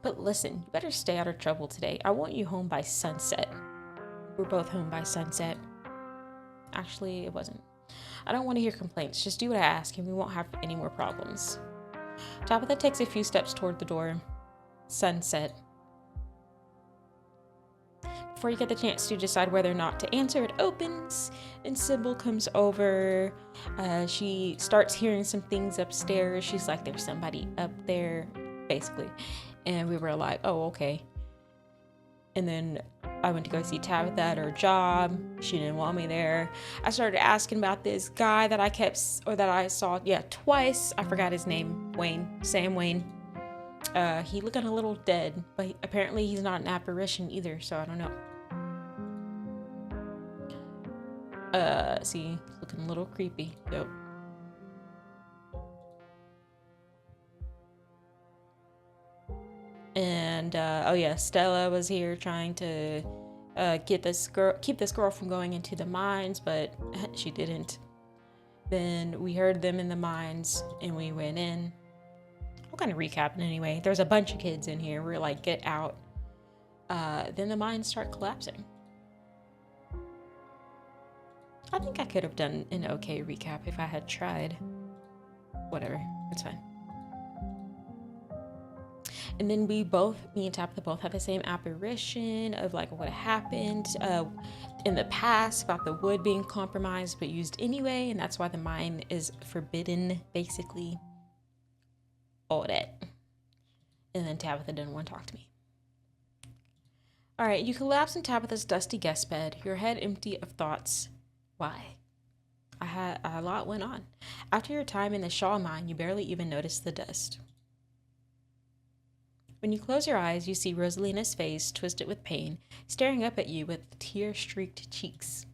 But listen, you better stay out of trouble today. I want you home by sunset. We're both home by sunset. Actually, it wasn't. I don't want to hear complaints. Just do what I ask and we won't have any more problems. Tabitha takes a few steps toward the door. Sunset. Before you get the chance to decide whether or not to answer, it opens and Sybil comes over. She starts hearing some things upstairs. She's like, there's somebody up there, basically. And we were like, oh, okay. And then I went to go see Tabitha at her job. She didn't want me there. I started asking about this guy that I saw, twice. I forgot his name, Sam Wayne. He looking a little dead, but apparently he's not an apparition either, so I don't know. See, looking a little creepy. Yep. And Stella was here trying to keep this girl from going into the mines, but she didn't. Then we heard them in the mines and we went in. I'm kind of recapping anyway. There's a bunch of kids in here. We're like, get out. Then the mines start collapsing. I think I could have done an okay recap if I had tried. Whatever, it's fine. And then me and Tabitha both have the same apparition of like what happened in the past about the wood being compromised but used anyway, and that's why the mine is forbidden, basically. All that. And then Tabitha didn't want to talk to me. All right, you collapse in Tabitha's dusty guest bed, your head empty of thoughts. Why? A lot went on. After your time in the Shaw mine, you barely even noticed the dust. When you close your eyes, you see Rosalina's face, twisted with pain, staring up at you with tear-streaked cheeks.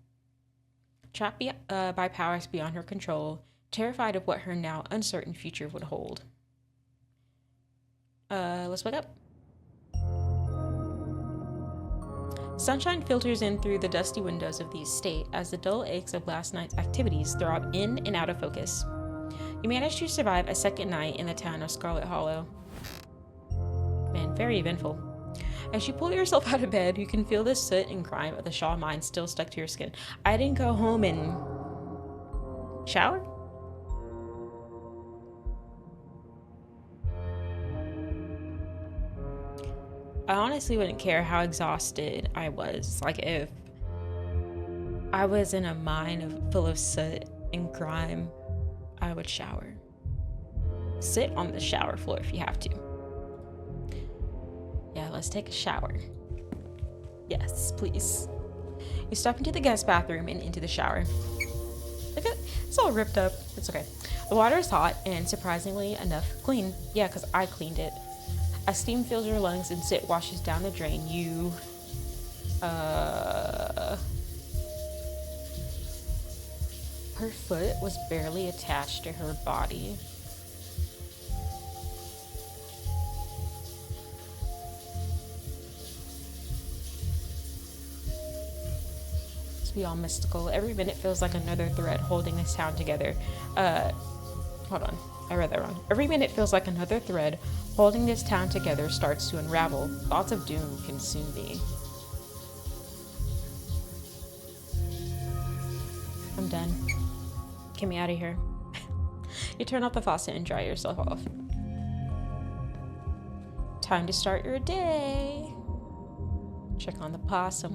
Trapped by powers beyond her control, terrified of what her now uncertain future would hold. Let's wake up. Sunshine filters in through the dusty windows of the estate as the dull aches of last night's activities throb in and out of focus. You manage to survive a second night in the town of Scarlet Hollow. Man, very eventful. As you pull yourself out of bed, you can feel the soot and grime of the Shaw mine still stuck to your skin. I didn't go home and shower? I honestly wouldn't care how exhausted I was. Like, if I was in a mine full of soot and grime, I would shower. Sit on the shower floor if you have to. Yeah, let's take a shower. Yes, please. You step into the guest bathroom and into the shower. Look at it's all ripped up. It's okay. The water is hot and surprisingly enough clean. Yeah, because I cleaned it. As steam fills your lungs and soot washes down the drain, you her foot was barely attached to her body. Let's be all mystical. Every minute feels like another thread holding this town together. Hold on. I read that wrong. Every minute feels like another thread holding this town together starts to unravel. Thoughts of doom consume me. I'm done. Get me out of here. You turn off the faucet and dry yourself off. Time to start your day. Check on the possum.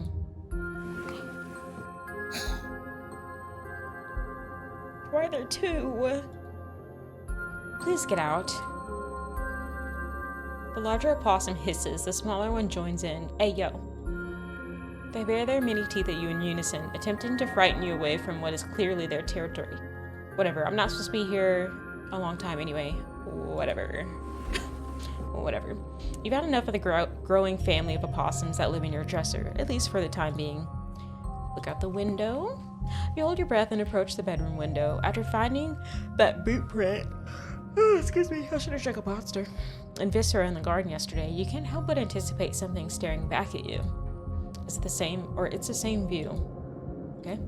Why are there two? Please get out. The larger opossum hisses, the smaller one joins in. Hey, yo. They bare their many teeth at you in unison, attempting to frighten you away from what is clearly their territory. Whatever, I'm not supposed to be here a long time anyway. Whatever. Whatever. You've had enough of the growing family of opossums that live in your dresser, at least for the time being. Look out the window. You hold your breath and approach the bedroom window. After finding that boot print, excuse me, I should have checked a monster, and viscera in the garden yesterday, you can't help but anticipate something staring back at you. It's the same view. Okay?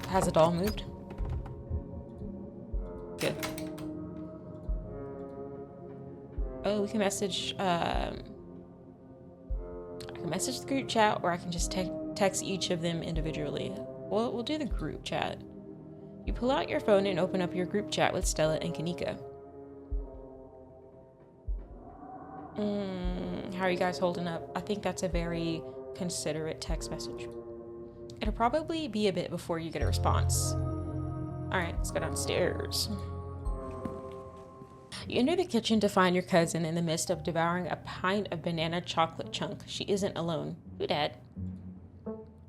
Has the doll moved? Good. Oh, we can message, I can message the group chat, or I can just text each of them individually. Well, we'll do the group chat. You pull out your phone and open up your group chat with Stella and Kanika. How are you guys holding up? I think that's a very considerate text message. It'll probably be a bit before you get a response. Alright, let's go downstairs. You enter the kitchen to find your cousin in the midst of devouring a pint of banana chocolate chunk. She isn't alone. Who dat?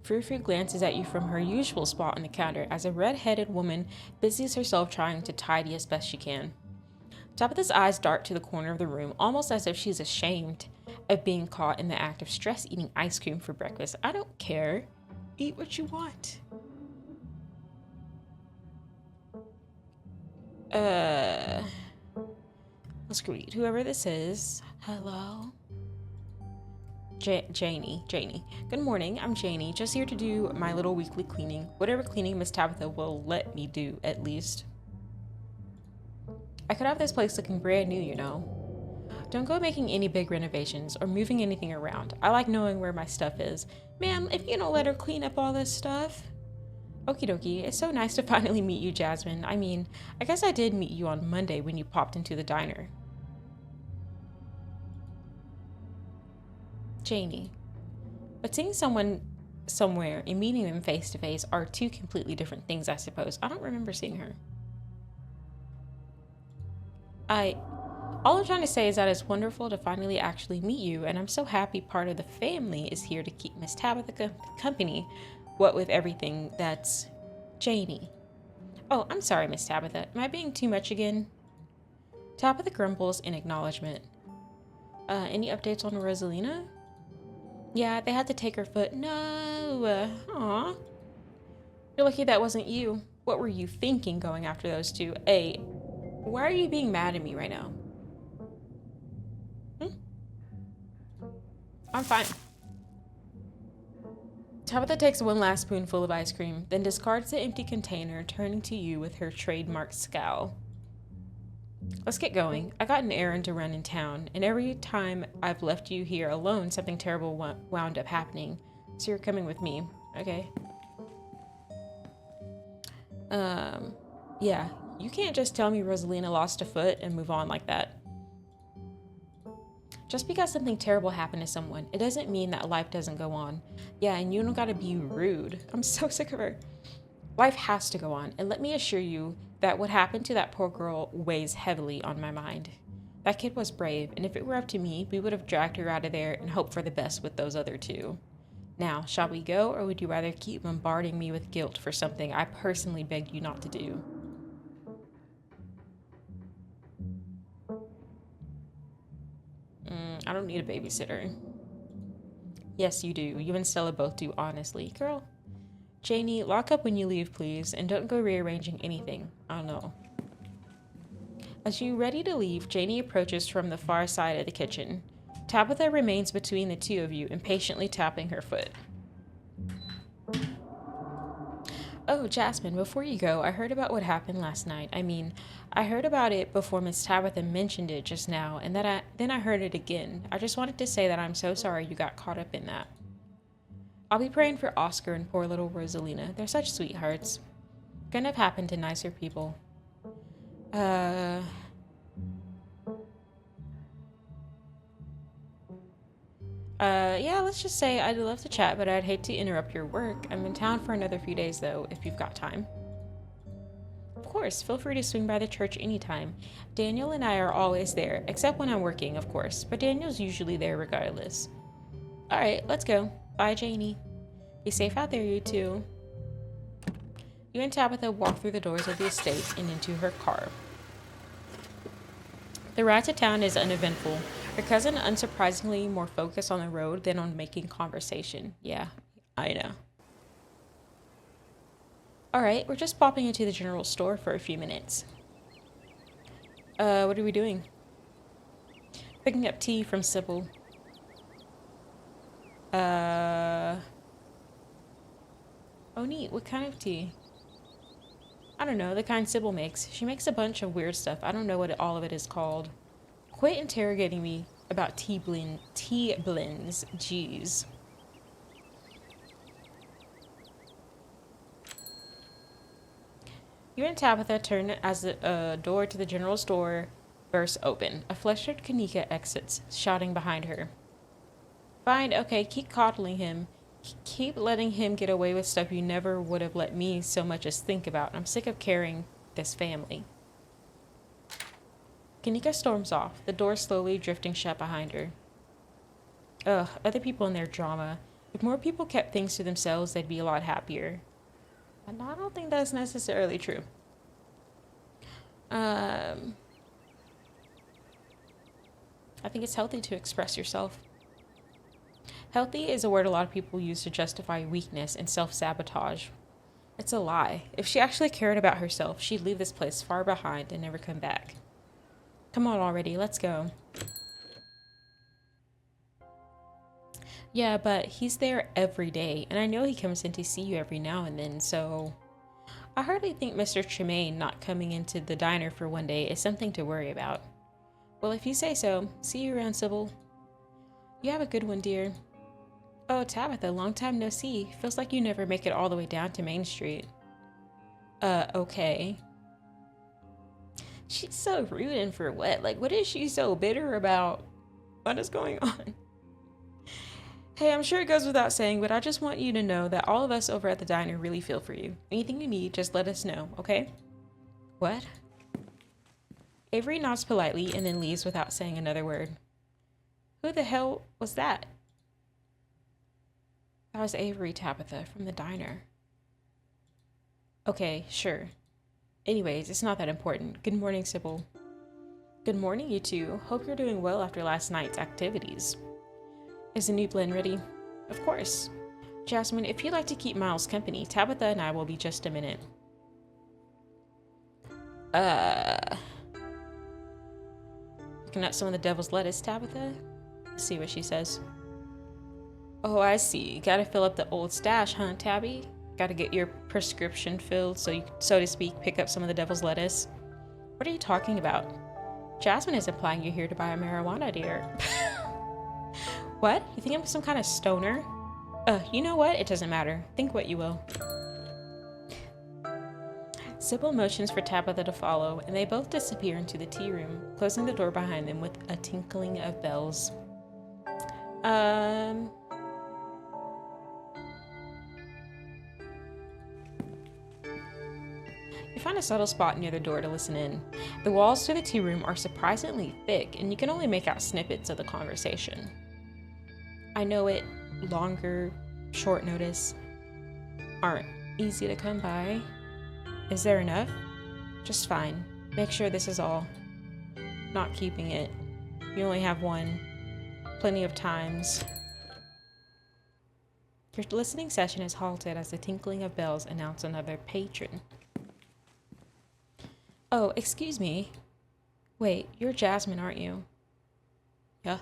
Frou-Frou glances at you from her usual spot on the counter as a red-headed woman busies herself trying to tidy as best she can. Tabitha's eyes dart to the corner of the room, almost as if she's ashamed of being caught in the act of stress eating ice cream for breakfast. I don't care. Eat what you want. Let's greet whoever this is. Hello? Janie. Good morning, I'm Janie, just here to do my little weekly cleaning. Whatever cleaning Miss Tabitha will let me do, at least. I could have this place looking brand new, you know. Don't go making any big renovations or moving anything around. I like knowing where my stuff is. Ma'am, if you don't let her clean up all this stuff. Okie dokie, it's so nice to finally meet you, Jasmine. I mean, I guess I did meet you on Monday when you popped into the diner. Janie. But seeing someone somewhere and meeting them face to face are two completely different things, I suppose. I don't remember seeing her. All I'm trying to say is that it's wonderful to finally actually meet you, and I'm so happy part of the family is here to keep Miss Tabitha company, what with everything that's Janie. Oh, I'm sorry, Miss Tabitha. Am I being too much again? Tabitha grumbles in acknowledgement. Any updates on Rosalina? Yeah, they had to take her foot. No. Aw. You're lucky that wasn't you. What were you thinking going after those two? Hey, why are you being mad at me right now? I'm fine. Tabitha takes one last spoonful of ice cream, then discards the empty container, turning to you with her trademark scowl. Let's get going. I got an errand to run in town, and every time I've left you here alone, something terrible wound up happening. So you're coming with me. Okay. Yeah. You can't just tell me Rosalina lost a foot and move on like that. Just because something terrible happened to someone, it doesn't mean that life doesn't go on. Yeah, and you don't gotta be rude. I'm so sick of her. Life has to go on, and let me assure you that what happened to that poor girl weighs heavily on my mind. That kid was brave, and if it were up to me, we would have dragged her out of there and hoped for the best with those other two. Now, shall we go, or would you rather keep bombarding me with guilt for something I personally begged you not to do? I don't need a babysitter. Yes, you do. You and Stella both do, honestly. Girl. Janie, lock up when you leave, please, and don't go rearranging anything. I don't know. As you ready to leave, Janie approaches from the far side of the kitchen. Tabitha remains between the two of you, impatiently tapping her foot. Oh, Jasmine, before you go, I heard about what happened last night. I mean, I heard about it before Miss Tabitha mentioned it just now, and then I heard it again. I just wanted to say that I'm so sorry you got caught up in that. I'll be praying for Oscar and poor little Rosalina. They're such sweethearts. Couldn't have happened to nicer people. Yeah, let's just say I'd love to chat, but I'd hate to interrupt your work. I'm in town for another few days, though, if you've got time. Of course, feel free to swing by the church anytime. Daniel and I are always there, except when I'm working, of course, but Daniel's usually there regardless. Alright, let's go. Bye, Janie. Be safe out there, you two. You and Tabitha walk through the doors of the estate and into her car. The ride to town is uneventful. Her cousin, unsurprisingly, more focused on the road than on making conversation. Yeah, I know. Alright, we're just popping into the general store for a few minutes. What are we doing? Picking up tea from Sybil. Oh neat, what kind of tea? I don't know, the kind Sybil makes. She makes a bunch of weird stuff. I don't know what all of it is called. Quit interrogating me about tea blends. Jeez. You and Tabitha turn as the door to the general store bursts open. A flustered Kanika exits, shouting behind her. Fine, okay, keep coddling him. Keep letting him get away with stuff you never would have let me so much as think about. I'm sick of carrying this family. Kanika storms off, the door slowly drifting shut behind her. Ugh, other people and their drama. If more people kept things to themselves, they'd be a lot happier. And I don't think that's necessarily true. I think it's healthy to express yourself. Healthy is a word a lot of people use to justify weakness and self-sabotage. It's a lie. If she actually cared about herself, she'd leave this place far behind and never come back. Come on already, let's go. Yeah, but he's there every day, and I know he comes in to see you every now and then, so... I hardly think Mr. Tremaine not coming into the diner for one day is something to worry about. Well, if you say so, see you around, Sybil. You have a good one, dear. Oh, Tabitha, long time no see. Feels like you never make it all the way down to Main Street. Okay. She's so rude and for what? Like, what is she so bitter about? What is going on? Hey, I'm sure it goes without saying, but I just want you to know that all of us over at the diner really feel for you. Anything you need, just let us know, okay? What? Avery nods politely and then leaves without saying another word. Who the hell was that? That was Avery, Tabitha, from the diner. Okay, sure. Anyways, it's not that important. Good morning, Sybil. Good morning, you two. Hope you're doing well after last night's activities. Is the new blend ready? Of course. Jasmine, if you'd like to keep Miles company, Tabitha and I will be just a minute. Looking at some of the devil's lettuce, Tabitha? Let's see what she says. Oh, I see. Gotta fill up the old stash, huh, Tabby? Gotta get your prescription filled so you, so to speak, pick up some of the devil's lettuce. What are you talking about? Jasmine is implying you're here to buy a marijuana, dear. What? You think I'm some kind of stoner? You know what? It doesn't matter. Think what you will. Sybil motions for Tabitha to follow, and they both disappear into the tea room, closing the door behind them with a tinkling of bells. You find a subtle spot near the door to listen in. The walls to the tea room are surprisingly thick, and you can only make out snippets of the conversation. I know it, longer, short notice, aren't easy to come by. Is there enough? Just fine. Make sure this is all. Not keeping it. You only have one. Plenty of times. Your listening session is halted as the tinkling of bells announce another patron. Oh, excuse me. Wait, you're Jasmine, aren't you? Yeah.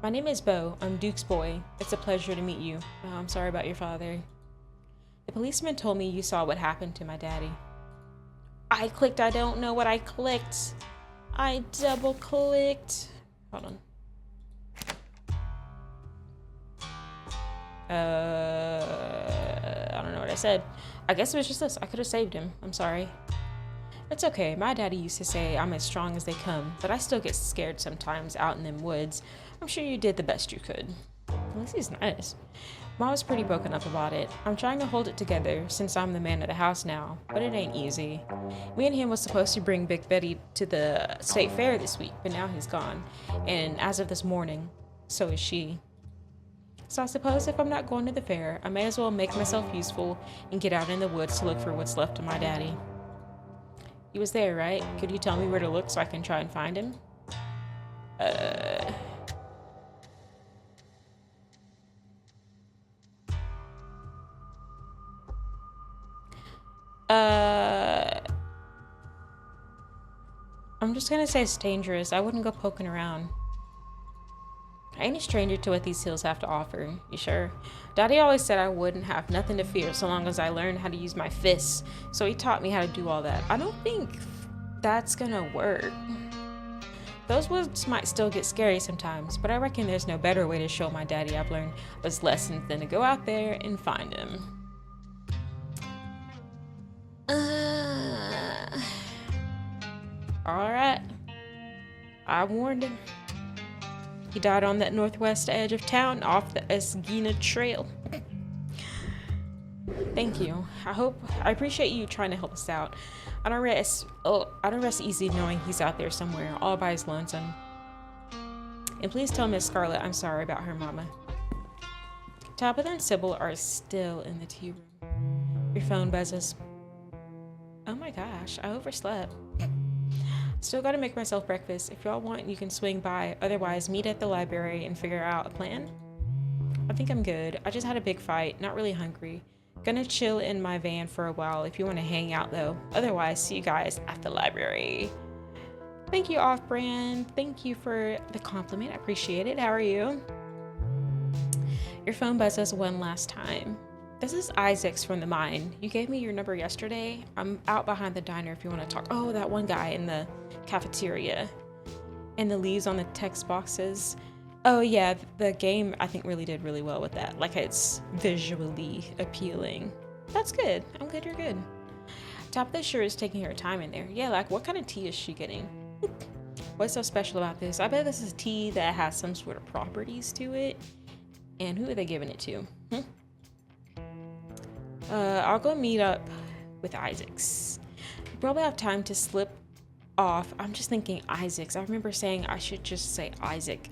My name is Beau. I'm Duke's boy. It's a pleasure to meet you. Oh, I'm sorry about your father. The policeman told me you saw what happened to my daddy. I clicked. I don't know what I clicked. I double clicked. Hold on. I don't know what I said. I guess it was just this. I could have saved him. I'm sorry. It's okay. My daddy used to say I'm as strong as they come, but I still get scared sometimes out in them woods. I'm sure you did the best you could. At least he's nice. Mom was pretty broken up about it. I'm trying to hold it together since I'm the man of the house now, but it ain't easy. Me and him was supposed to bring Big Betty to the state fair this week, but now he's gone. And as of this morning, so is she. So I suppose if I'm not going to the fair, I may as well make myself useful and get out in the woods to look for what's left of my daddy. He was there, right? Could you tell me where to look so I can try and find him? I'm just gonna say it's dangerous. I wouldn't go poking around. I ain't a stranger to what these hills have to offer. You sure? Daddy always said I wouldn't have nothing to fear so long as I learned how to use my fists. So he taught me how to do all that. I don't think that's gonna work. Those woods might still get scary sometimes, but I reckon there's no better way to show my daddy I've learned his lessons than to go out there and find him. Alright. I warned him. He died on that northwest edge of town off the Esgina Trail. Thank you. I appreciate you trying to help us out. I don't rest easy knowing he's out there somewhere, all by his lonesome. And please tell Miss Scarlet I'm sorry about her mama. Tabitha and Sybil are still in the tea room. Your phone buzzes. Oh my gosh, I overslept. Still gotta make myself breakfast. If y'all want, you can swing by. Otherwise, meet at the library and figure out a plan. I think I'm good. I just had a big fight. Not really hungry. Gonna chill in my van for a while if you want to hang out though. Otherwise, see you guys at the library. Thank you, Off-Brand. Thank you for the compliment. I appreciate it. How are you? Your phone buzzes one last time. This is Isaac's from the mine. You gave me your number yesterday. I'm out behind the diner if you want to talk. Oh, that one guy in the cafeteria. And the leaves on the text boxes. Oh yeah, the game I think really did really well with that. Like it's visually appealing. That's good. I'm good you're good. Tabitha sure is taking her time in there. Yeah, like what kind of tea is she getting? What's so special about this? I bet this is tea that has some sort of properties to it. And who are they giving it to? I'll go meet up with Isaac's. You probably have time to slip off. I'm just thinking Isaac's. I remember saying I should just say Isaac.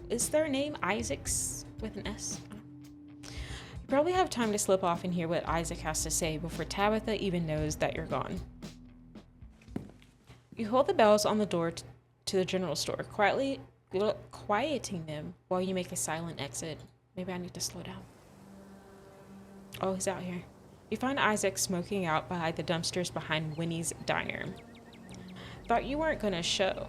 Is their name Isaac's with an S? You probably have time to slip off and hear what Isaac has to say before Tabitha even knows that you're gone. You hold the bells on the door to the general store, quieting them while you make a silent exit. Maybe I need to slow down. Oh, he's out here. You find Isaac smoking out by the dumpsters behind Winnie's diner. Thought you weren't gonna show.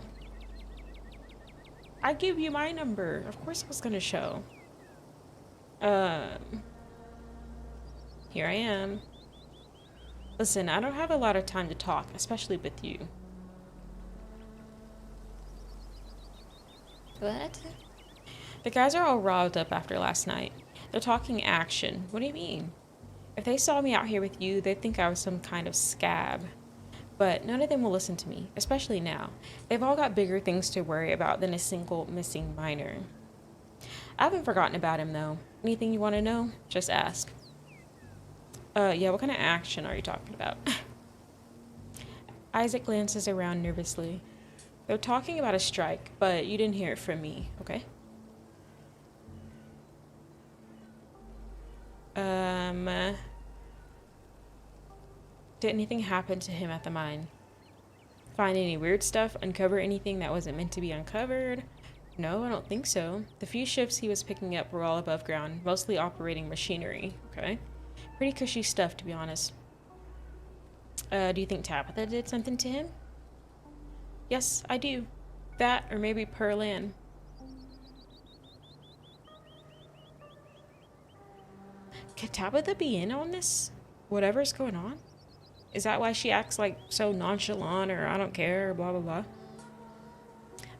I give you my number. Of course I was gonna show. Here I am. Listen, I don't have a lot of time to talk, especially with you. What? The guys are all riled up after last night. They're talking action. What do you mean? If they saw me out here with you, they'd think I was some kind of scab. But none of them will listen to me, especially now. They've all got bigger things to worry about than a single missing miner. I haven't forgotten about him, though. Anything you want to know? Just ask. Yeah, what kind of action are you talking about? Isaac glances around nervously. They're talking about a strike, but you didn't hear it from me, okay? Did anything happen to him at the mine? Find any weird stuff? Uncover anything that wasn't meant to be uncovered? No, I don't think so. The few shifts he was picking up were all above ground, mostly operating machinery. Okay. Pretty cushy stuff, to be honest. Do you think Tabitha did something to him? Yes, I do. That, or maybe Pearlan. Could Tabitha be in on this? Whatever's going on? Is that why she acts like so nonchalant or I don't care or blah blah blah?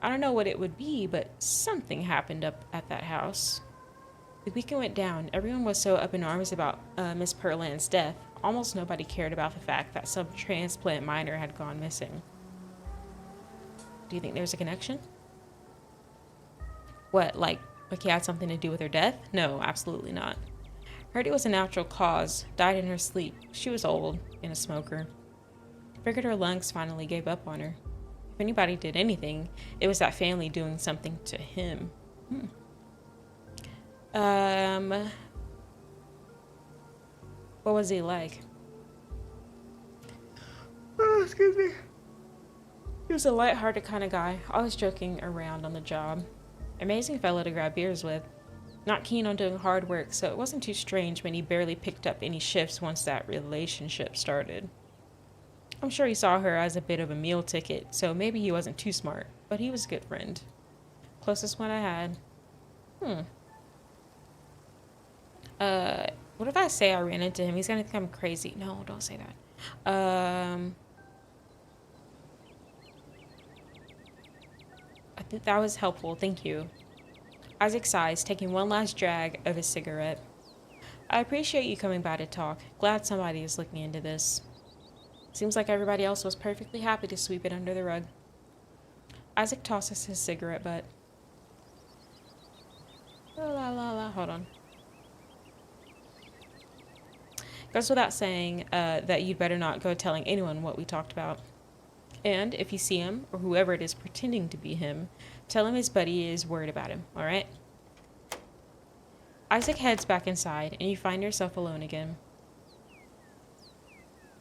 I don't know what it would be, but something happened up at that house. The weekend went down. Everyone was so up in arms about Miss Pearlan's death. Almost nobody cared about the fact that some transplant miner had gone missing. Do you think there's a connection? What, like he had something to do with her death? No, absolutely not. Heard it was a natural cause. Died in her sleep. She was old and a smoker. Figured her lungs finally gave up on her. If anybody did anything, it was that family doing something to him. What was he like? Oh, excuse me. He was a light-hearted kind of guy, always joking around on the job. Amazing fellow to grab beers with. Not keen on doing hard work, so it wasn't too strange when he barely picked up any shifts once that relationship started. I'm sure he saw her as a bit of a meal ticket, so maybe he wasn't too smart, but he was a good friend. Closest one I had. What if I say I ran into him? He's gonna think I'm crazy. No, don't say that. that was helpful, thank you. Isaac sighs, taking one last drag of his cigarette. I appreciate you coming by to talk. Glad somebody is looking into this. Seems like everybody else was perfectly happy to sweep it under the rug. Isaac tosses his cigarette butt. Hold on. Goes without saying that you'd better not go telling anyone what we talked about. And if you see him, or whoever it is pretending to be him, tell him his buddy is worried about him, alright? Isaac heads back inside, and you find yourself alone again.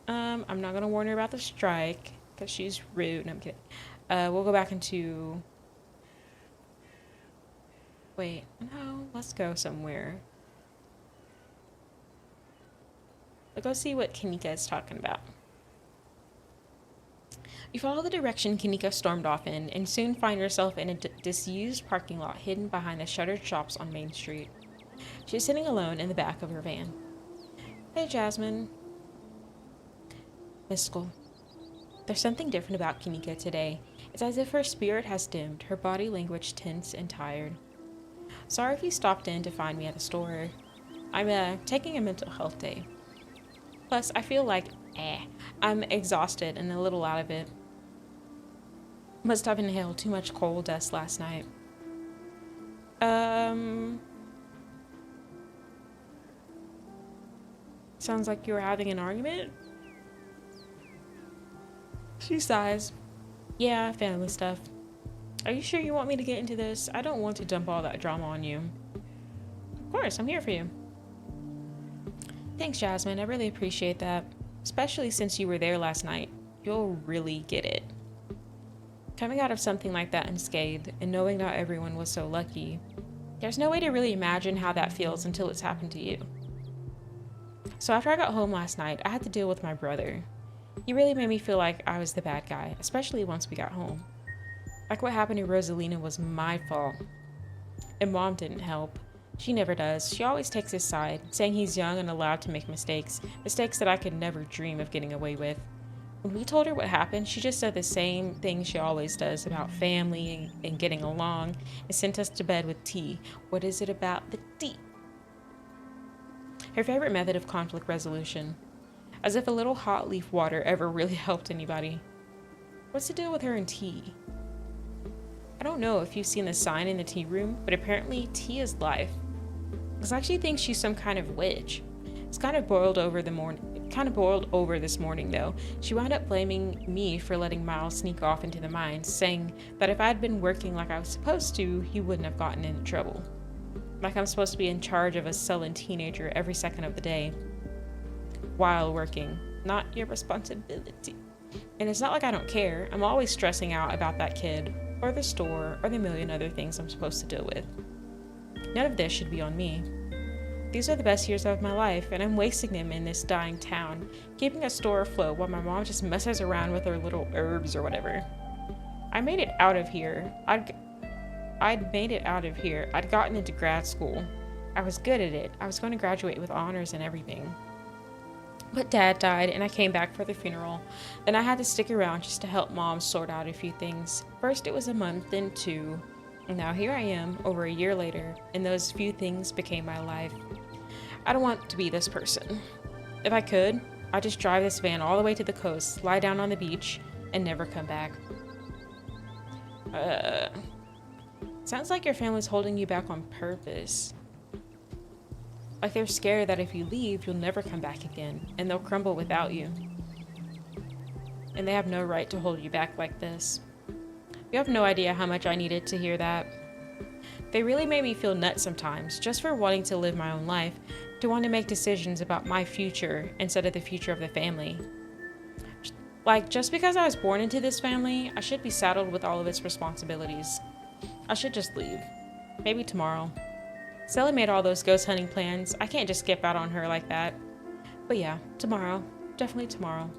I'm not gonna warn her about the strike, because she's rude. No, I'm kidding. We'll go back into... Wait, no, let's go somewhere. Let's go see what Kanika is talking about. You follow the direction Kanika stormed off in, and soon find yourself in a disused parking lot hidden behind the shuttered shops on Main Street. She's sitting alone in the back of her van. Hey, Jasmine. Mystical. There's something different about Kanika today. It's as if her spirit has dimmed, her body language tense and tired. Sorry if you stopped in to find me at the store. I'm taking a mental health day. Plus, I feel like, I'm exhausted and a little out of it. Must have inhaled too much coal dust last night. Sounds like you were having an argument? She sighs. Yeah, family stuff. Are you sure you want me to get into this? I don't want to dump all that drama on you. Of course, I'm here for you. Thanks, Jasmine. I really appreciate that. Especially since you were there last night. You'll really get it. Coming out of something like that unscathed, and knowing not everyone was so lucky, there's no way to really imagine how that feels until it's happened to you. So after I got home last night, I had to deal with my brother. He really made me feel like I was the bad guy, especially once we got home. Like what happened to Rosalina was my fault. And Mom didn't help. She never does. She always takes his side, saying he's young and allowed to make mistakes that I could never dream of getting away with. When we told her what happened, she just said the same thing she always does about family and getting along, and sent us to bed with tea. What is it about the tea? Her favorite method of conflict resolution. As if a little hot leaf water ever really helped anybody. What's the deal with her and tea? I don't know if you've seen the sign in the tea room, but apparently tea is life. Because I actually think she's some kind of witch. It's kind of boiled over this morning though. She wound up blaming me for letting Miles sneak off into the mines, saying that if I'd been working like I was supposed to, he wouldn't have gotten into trouble. Like I'm supposed to be in charge of a sullen teenager every second of the day. While working. Not your responsibility. And it's not like I don't care. I'm always stressing out about that kid, or the store, or the million other things I'm supposed to deal with. None of this should be on me. These are the best years of my life, and I'm wasting them in this dying town, keeping a store afloat while my mom just messes around with her little herbs or whatever. I made it out of here. I'd made it out of here. I'd gotten into grad school. I was good at it. I was going to graduate with honors and everything. But Dad died, and I came back for the funeral. Then I had to stick around just to help Mom sort out a few things. First it was a month, then 2. And now here I am, over a year later, and those few things became my life. I don't want to be this person. If I could, I'd just drive this van all the way to the coast, lie down on the beach, and never come back. Sounds like your family's holding you back on purpose. Like they're scared that if you leave, you'll never come back again, and they'll crumble without you. And they have no right to hold you back like this. You have no idea how much I needed to hear that. They really made me feel nuts sometimes, just for wanting to live my own life, to want to make decisions about my future instead of the future of the family. Like, just because I was born into this family, I should be saddled with all of its responsibilities. I should just leave. Maybe tomorrow. Sally made all those ghost hunting plans. I can't just skip out on her like that. But yeah, tomorrow. Definitely tomorrow.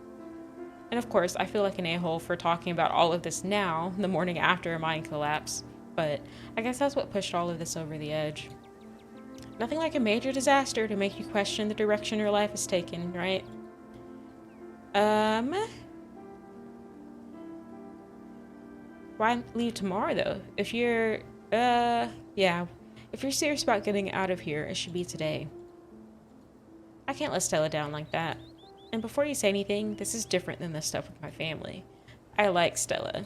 And of course, I feel like an a-hole for talking about all of this now, the morning after a mind collapse. But I guess that's what pushed all of this over the edge. Nothing like a major disaster to make you question the direction your life is taken, right? Why leave tomorrow, though? If you're, yeah. If you're serious about getting out of here, it should be today. I can't let Stella down like that. And before you say anything, this is different than the stuff with my family. I like Stella.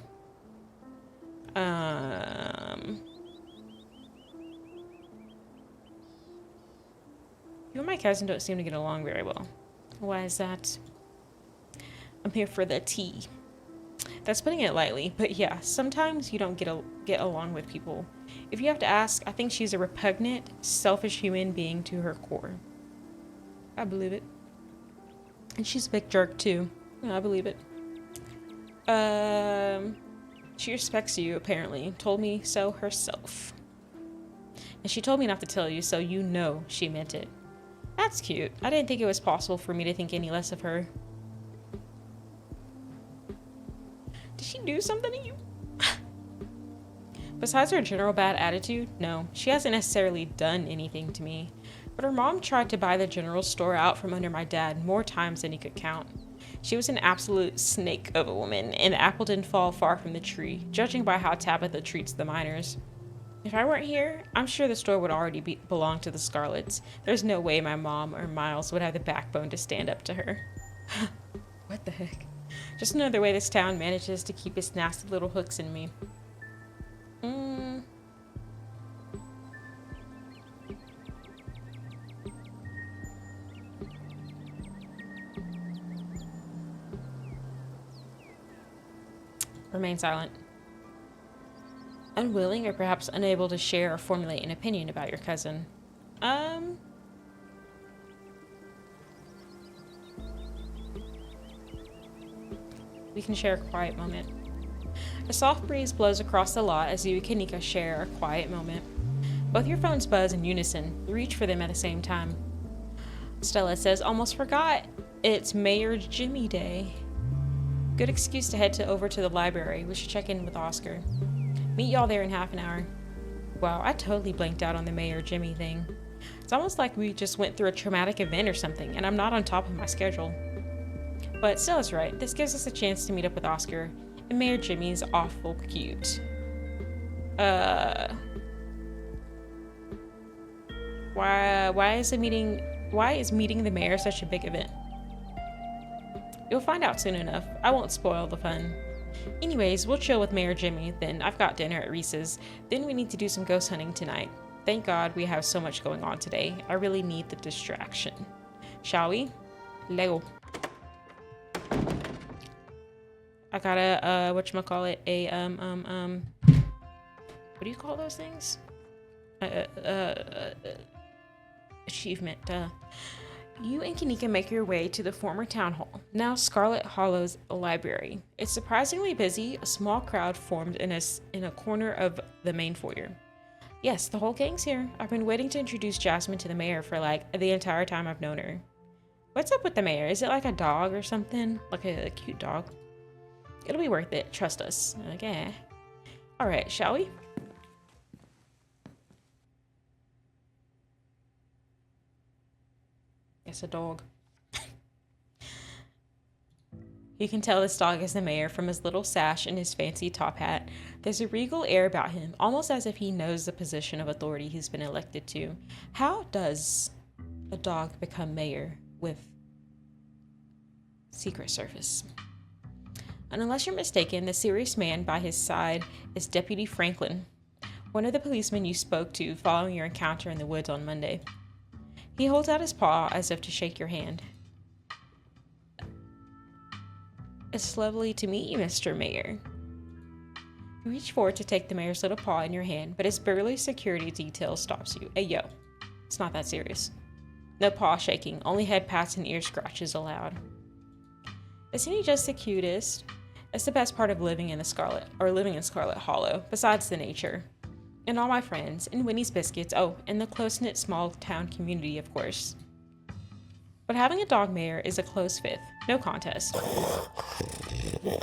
You and my cousin don't seem to get along very well. Why is that? I'm here for the tea. That's putting it lightly, but yeah, sometimes you don't get along with people. If you have to ask, I think she's a repugnant, selfish human being to her core. I believe it. And she's a big jerk too. Yeah, I believe it. She respects you, apparently. Told me so herself. And she told me not to tell you, so you know she meant it. That's cute. I didn't think it was possible for me to think any less of her. Did she do something to you? Besides her general bad attitude, no, she hasn't necessarily done anything to me. But her mom tried to buy the general store out from under my dad more times than he could count. She was an absolute snake of a woman, and the apple didn't fall far from the tree, judging by how Tabitha treats the minors. If I weren't here, I'm sure the store would already belong to the Scarlets. There's no way my mom or Miles would have the backbone to stand up to her. What the heck? Just another way this town manages to keep its nasty little hooks in me. Remain silent. Unwilling or perhaps unable to share or formulate an opinion about your cousin. We can share a quiet moment. A soft breeze blows across the lot as you and Kanika share a quiet moment. Both your phones buzz in unison. You reach for them at the same time. Stella says, almost forgot. It's Mayor Jimmy Day. Good excuse to head over to the library. We should check in with Oscar. Meet y'all there in half an hour. Wow, I totally blanked out on the Mayor Jimmy thing. It's almost like we just went through a traumatic event or something, and I'm not on top of my schedule. But Stella's right. This gives us a chance to meet up with Oscar, and Mayor Jimmy's awful cute. Why is meeting the mayor such a big event? You'll find out soon enough. I won't spoil the fun. Anyways, we'll chill with Mayor Jimmy, then I've got dinner at Reese's. Then we need to do some ghost hunting tonight. Thank God we have so much going on today. I really need the distraction. Shall we? Lego. I got a, whatchamacallit, what do you call those things? Achievement, You and Kanika make your way to the former town hall, now Scarlet Hollow's library. It's surprisingly busy, a small crowd formed in a corner of the main foyer. Yes, the whole gang's here. I've been waiting to introduce Jasmine to the mayor for like the entire time I've known her. What's up with the mayor? Is it like a dog or something? Like a cute dog? It'll be worth it, trust us. Okay. Alright, shall we? It's a dog. You can tell this dog is the mayor from his little sash and his fancy top hat. There's a regal air about him, almost as if he knows the position of authority he's been elected to. How does a dog become mayor with Secret Service? And unless you're mistaken, the serious man by his side is Deputy Franklin, one of the policemen you spoke to following your encounter in the woods on Monday. He holds out his paw as if to shake your hand. It's lovely to meet you, Mr. Mayor. You reach forward to take the mayor's little paw in your hand, but his burly security detail stops you. Hey, yo, it's not that serious. No paw shaking, only head pats and ear scratches allowed. Isn't he just the cutest? It's the best part of living in Scarlet Hollow, besides the nature. And all my friends, and Winnie's Biscuits, oh, and the close-knit small town community, of course. But having a dog mayor is a close fifth, no contest. What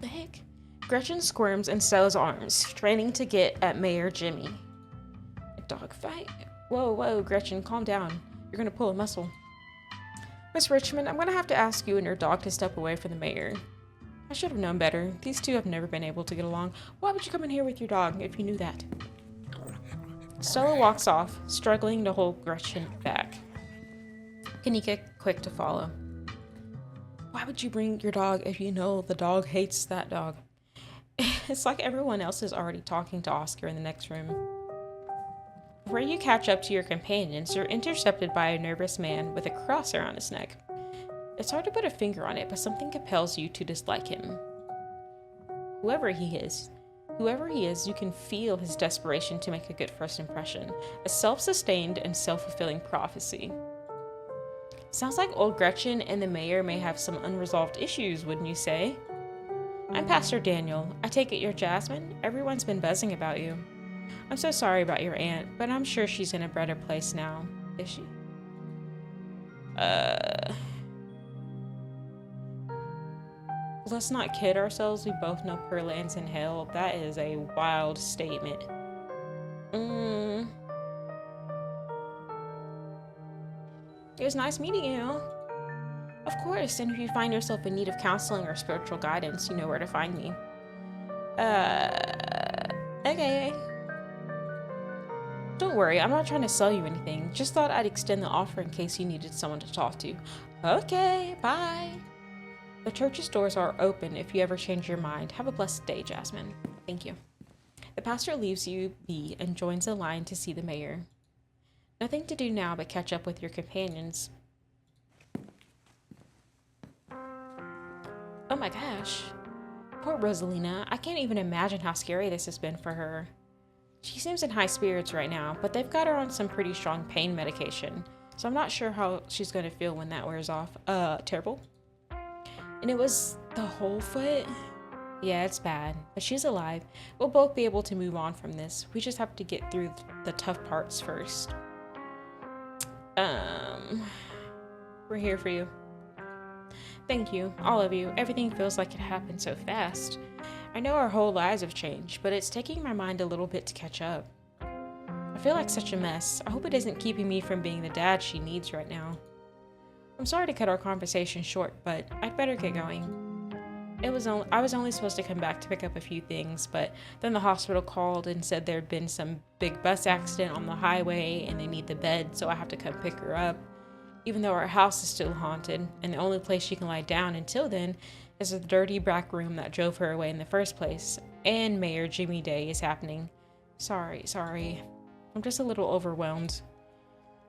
the heck? Gretchen squirms in Stella's arms, straining to get at Mayor Jimmy. A dog fight? Whoa, Gretchen, calm down. You're gonna pull a muscle. Miss Richmond, I'm gonna have to ask you and your dog to step away from the mayor. I should have known better. These two have never been able to get along. Why would you come in here with your dog if you knew that? Stella walks off, struggling to hold Gretchen back. Kanika quick to follow. Why would you bring your dog if you know the dog hates that dog? It's like everyone else is already talking to Oscar in the next room. Before you catch up to your companions, you're intercepted by a nervous man with a cross around his neck. It's hard to put a finger on it, but something compels you to dislike him. Whoever he is, you can feel his desperation to make a good first impression, a self-sustained and self-fulfilling prophecy. Sounds like old Gretchen and the mayor may have some unresolved issues, wouldn't you say? I'm Pastor Daniel. I take it you're Jasmine? Everyone's been buzzing about you. I'm so sorry about your aunt, but I'm sure she's in a better place now. Is she? Let's not kid ourselves. We both know Pearl lands in hell. That is a wild statement. It was nice meeting you. Of course, and if you find yourself in need of counseling or spiritual guidance, you know where to find me. Okay. Don't worry, I'm not trying to sell you anything. Just thought I'd extend the offer in case you needed someone to talk to. Okay, bye. The church's doors are open if you ever change your mind. Have a blessed day, Jasmine. Thank you. The pastor leaves you be and joins the line to see the mayor. Nothing to do now but catch up with your companions. Oh my gosh. Poor Rosalina. I can't even imagine how scary this has been for her. She seems in high spirits right now, but they've got her on some pretty strong pain medication, so I'm not sure how she's going to feel when that wears off. Terrible. And it was the whole foot? Yeah, it's bad, but she's alive. We'll both be able to move on from this. We just have to get through the tough parts first. We're here for you. Thank you, all of you. Everything feels like it happened so fast. I know our whole lives have changed, but it's taking my mind a little bit to catch up. I feel like such a mess. I hope it isn't keeping me from being the dad she needs right now. I'm sorry to cut our conversation short, but I'd better get going. I was only supposed to come back to pick up a few things, but then the hospital called and said there'd been some big bus accident on the highway and they need the bed, so I have to come pick her up. Even though our house is still haunted, and the only place she can lie down until then is the dirty back room that drove her away in the first place, and Mayor Jimmy Day is happening. Sorry. I'm just a little overwhelmed.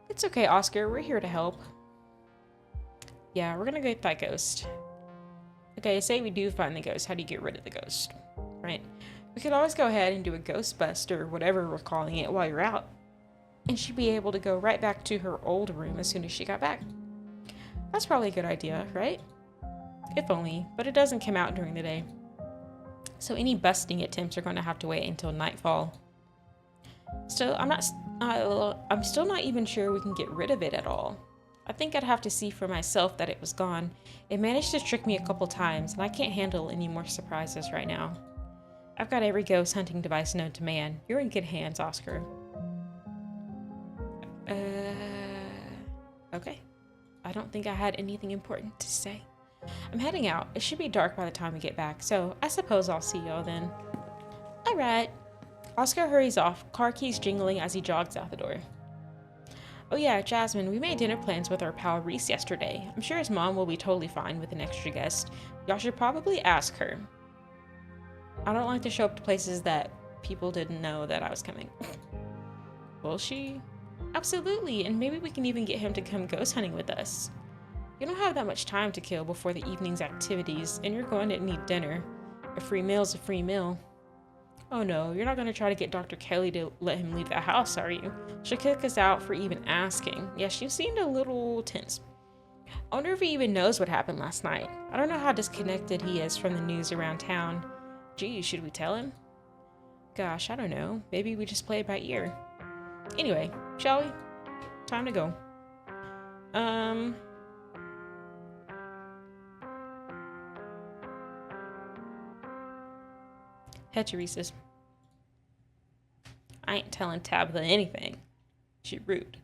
It's okay, Oscar. We're here to help. Yeah, we're gonna get that ghost. Okay, say we do find the ghost. How do you get rid of the ghost? Right? We could always go ahead and do a ghost bust or whatever we're calling it while you're out. And she'd be able to go right back to her old room as soon as she got back. That's probably a good idea, right? If only, but it doesn't come out during the day. So any busting attempts are going to have to wait until nightfall. Still, I'm still not even sure we can get rid of it at all. I think I'd have to see for myself that it was gone. It managed to trick me a couple times, and I can't handle any more surprises right now. I've got every ghost hunting device known to man. You're in good hands, Oscar. Okay. I don't think I had anything important to say. I'm heading out. It should be dark by the time we get back, so I suppose I'll see y'all then. Alright. Oscar hurries off, car keys jingling as he jogs out the door. Oh yeah, Jasmine, we made dinner plans with our pal Reese yesterday. I'm sure his mom will be totally fine with an extra guest. Y'all should probably ask her. I don't like to show up to places that people didn't know that I was coming. Will she? Absolutely, and maybe we can even get him to come ghost hunting with us. You don't have that much time to kill before the evening's activities, and you're going to need dinner. A free meal's a free meal. Oh no, you're not going to try to get Dr. Kelly to let him leave the house, are you? She'll kick us out for even asking. Yeah, she seemed a little tense. I wonder if he even knows what happened last night. I don't know how disconnected he is from the news around town. Gee, should we tell him? Gosh, I don't know. Maybe we just play it by ear. Anyway, shall we? Time to go. Head to Reese's. I ain't telling Tabitha anything. She rude.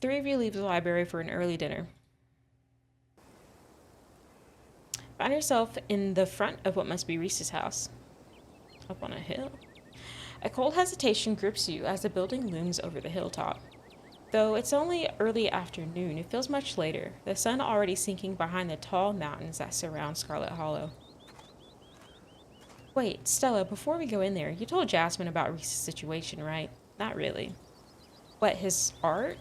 Three of you leave the library for an early dinner. Find yourself in the front of what must be Reese's house. Up on a hill. A cold hesitation grips you as the building looms over the hilltop. Though it's only early afternoon, it feels much later, the sun already sinking behind the tall mountains that surround Scarlet Hollow. Wait, Stella, before we go in there, you told Jasmine about Reese's situation, right? Not really. What, his art?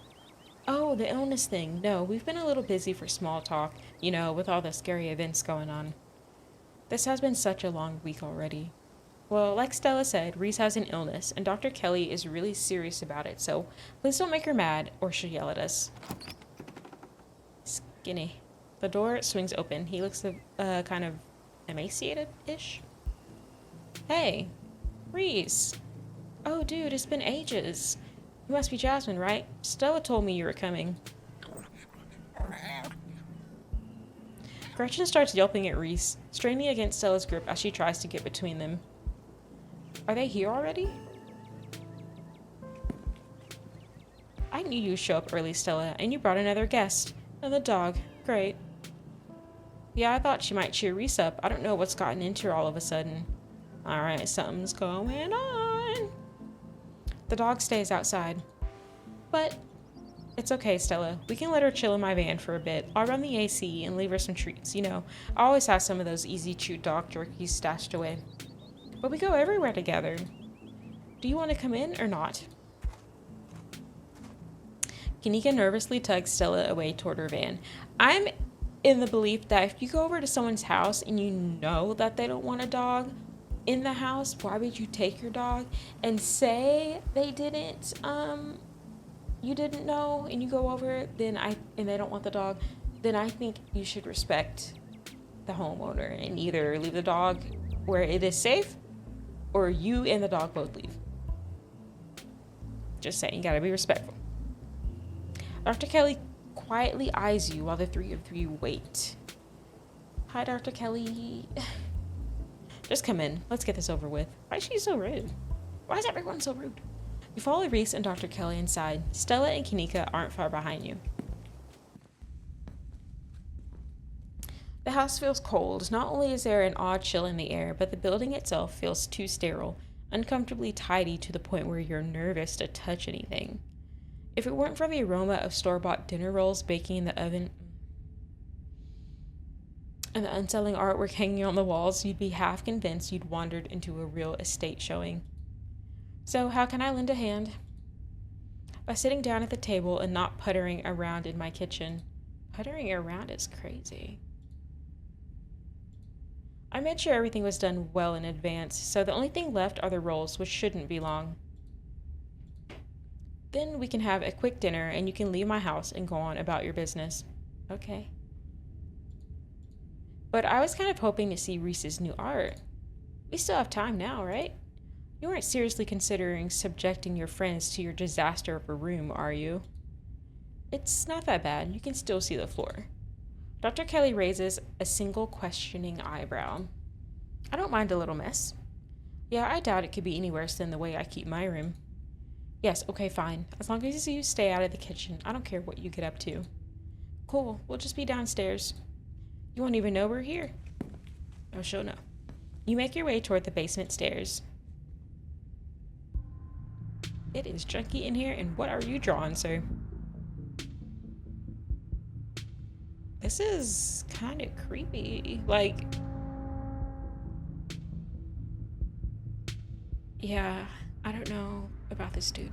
Oh, the illness thing. No, we've been a little busy for small talk, you know, with all the scary events going on. This has been such a long week already. Well, like Stella said, Reese has an illness, and Dr. Kelly is really serious about it, so please don't make her mad, or she'll yell at us. Skinny. The door swings open. He looks kind of emaciated-ish. Hey, Reese. Oh, dude, it's been ages. You must be Jasmine, right? Stella told me you were coming. Gretchen starts yelping at Reese, straining against Stella's grip as she tries to get between them. Are they here already? I knew you'd show up early, Stella, and you brought another guest. And the dog. Great. Yeah, I thought she might cheer Reese up. I don't know what's gotten into her all of a sudden. Alright, something's going on. The dog stays outside. But it's okay, Stella. We can let her chill in my van for a bit. I'll run the AC and leave her some treats. You know, I always have some of those easy-chew dog jerkies stashed away. But we go everywhere together. Do you want to come in or not? Kanika nervously tugs Stella away toward her van. I'm in the belief that if you go over to someone's house and you know that they don't want a dog in the house, why would you take your dog? And say they didn't, you didn't know, and you go over, and they don't want the dog, then I think you should respect the homeowner and either leave the dog where it is safe, or you and the dog both leave. Just saying, you gotta be respectful. Dr. Kelly quietly eyes you while the three of you wait. Hi, Dr. Kelly. Just come in. Let's get this over with. Why is she so rude? Why is everyone so rude? You follow Reese and Dr. Kelly inside. Stella and Kanika aren't far behind you. The house feels cold. Not only is there an odd chill in the air, but the building itself feels too sterile, uncomfortably tidy to the point where you're nervous to touch anything. If it weren't for the aroma of store-bought dinner rolls baking in the oven and the unsettling artwork hanging on the walls, you'd be half convinced you'd wandered into a real estate showing. So, how can I lend a hand? By sitting down at the table and not puttering around in my kitchen. Puttering around is crazy. I made sure everything was done well in advance, so the only thing left are the rolls, which shouldn't be long. Then we can have a quick dinner and you can leave my house and go on about your business. Okay. But I was kind of hoping to see Reese's new art. We still have time now, right? You aren't seriously considering subjecting your friends to your disaster of a room, are you? It's not that bad. You can still see the floor. Dr. Kelly raises a single questioning eyebrow. I don't mind a little mess. Yeah, I doubt it could be any worse than the way I keep my room. Yes, okay, fine. As long as you stay out of the kitchen, I don't care what you get up to. Cool, we'll just be downstairs. You won't even know we're here. Oh, she'll know. You make your way toward the basement stairs. It is junky in here, and what are you drawing, sir? This is kind of creepy. Like, yeah, I don't know about this dude.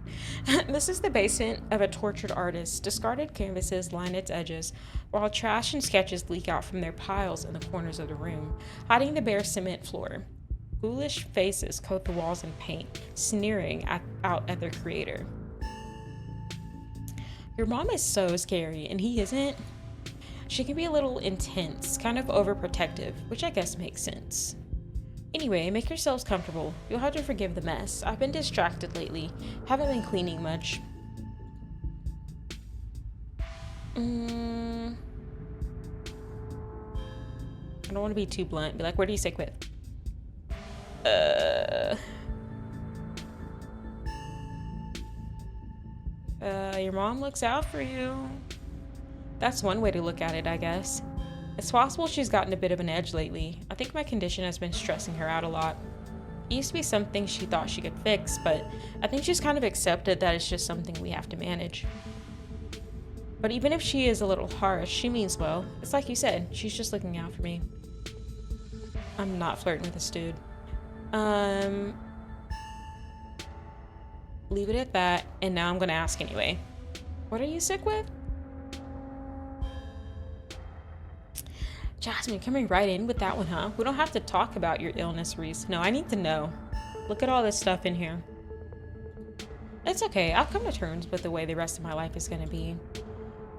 This is the basement of a tortured artist. Discarded canvases line its edges, while trash and sketches leak out from their piles in the corners of the room, hiding the bare cement floor. Ghoulish faces coat the walls in paint, sneering out at their creator. Your mom is so scary, and he isn't. She can be a little intense, kind of overprotective, which I guess makes sense. Anyway, make yourselves comfortable. You'll have to forgive the mess. I've been distracted lately. Haven't been cleaning much. I don't want to be too blunt. Be like, where do you say quit? Your mom looks out for you. That's one way to look at it, I guess. It's possible she's gotten a bit of an edge lately. I think my condition has been stressing her out a lot. It used to be something she thought she could fix, but I think she's kind of accepted that it's just something we have to manage. But even if she is a little harsh, she means well. It's like you said, she's just looking out for me. I'm not flirting with this dude. Leave it at that, and now I'm gonna ask anyway. What are you sick with? Jasmine, coming right in with that one, huh? We don't have to talk about your illness, Reese. No, I need to know. Look at all this stuff in here. It's okay. I'll come to terms with the way the rest of my life is gonna be.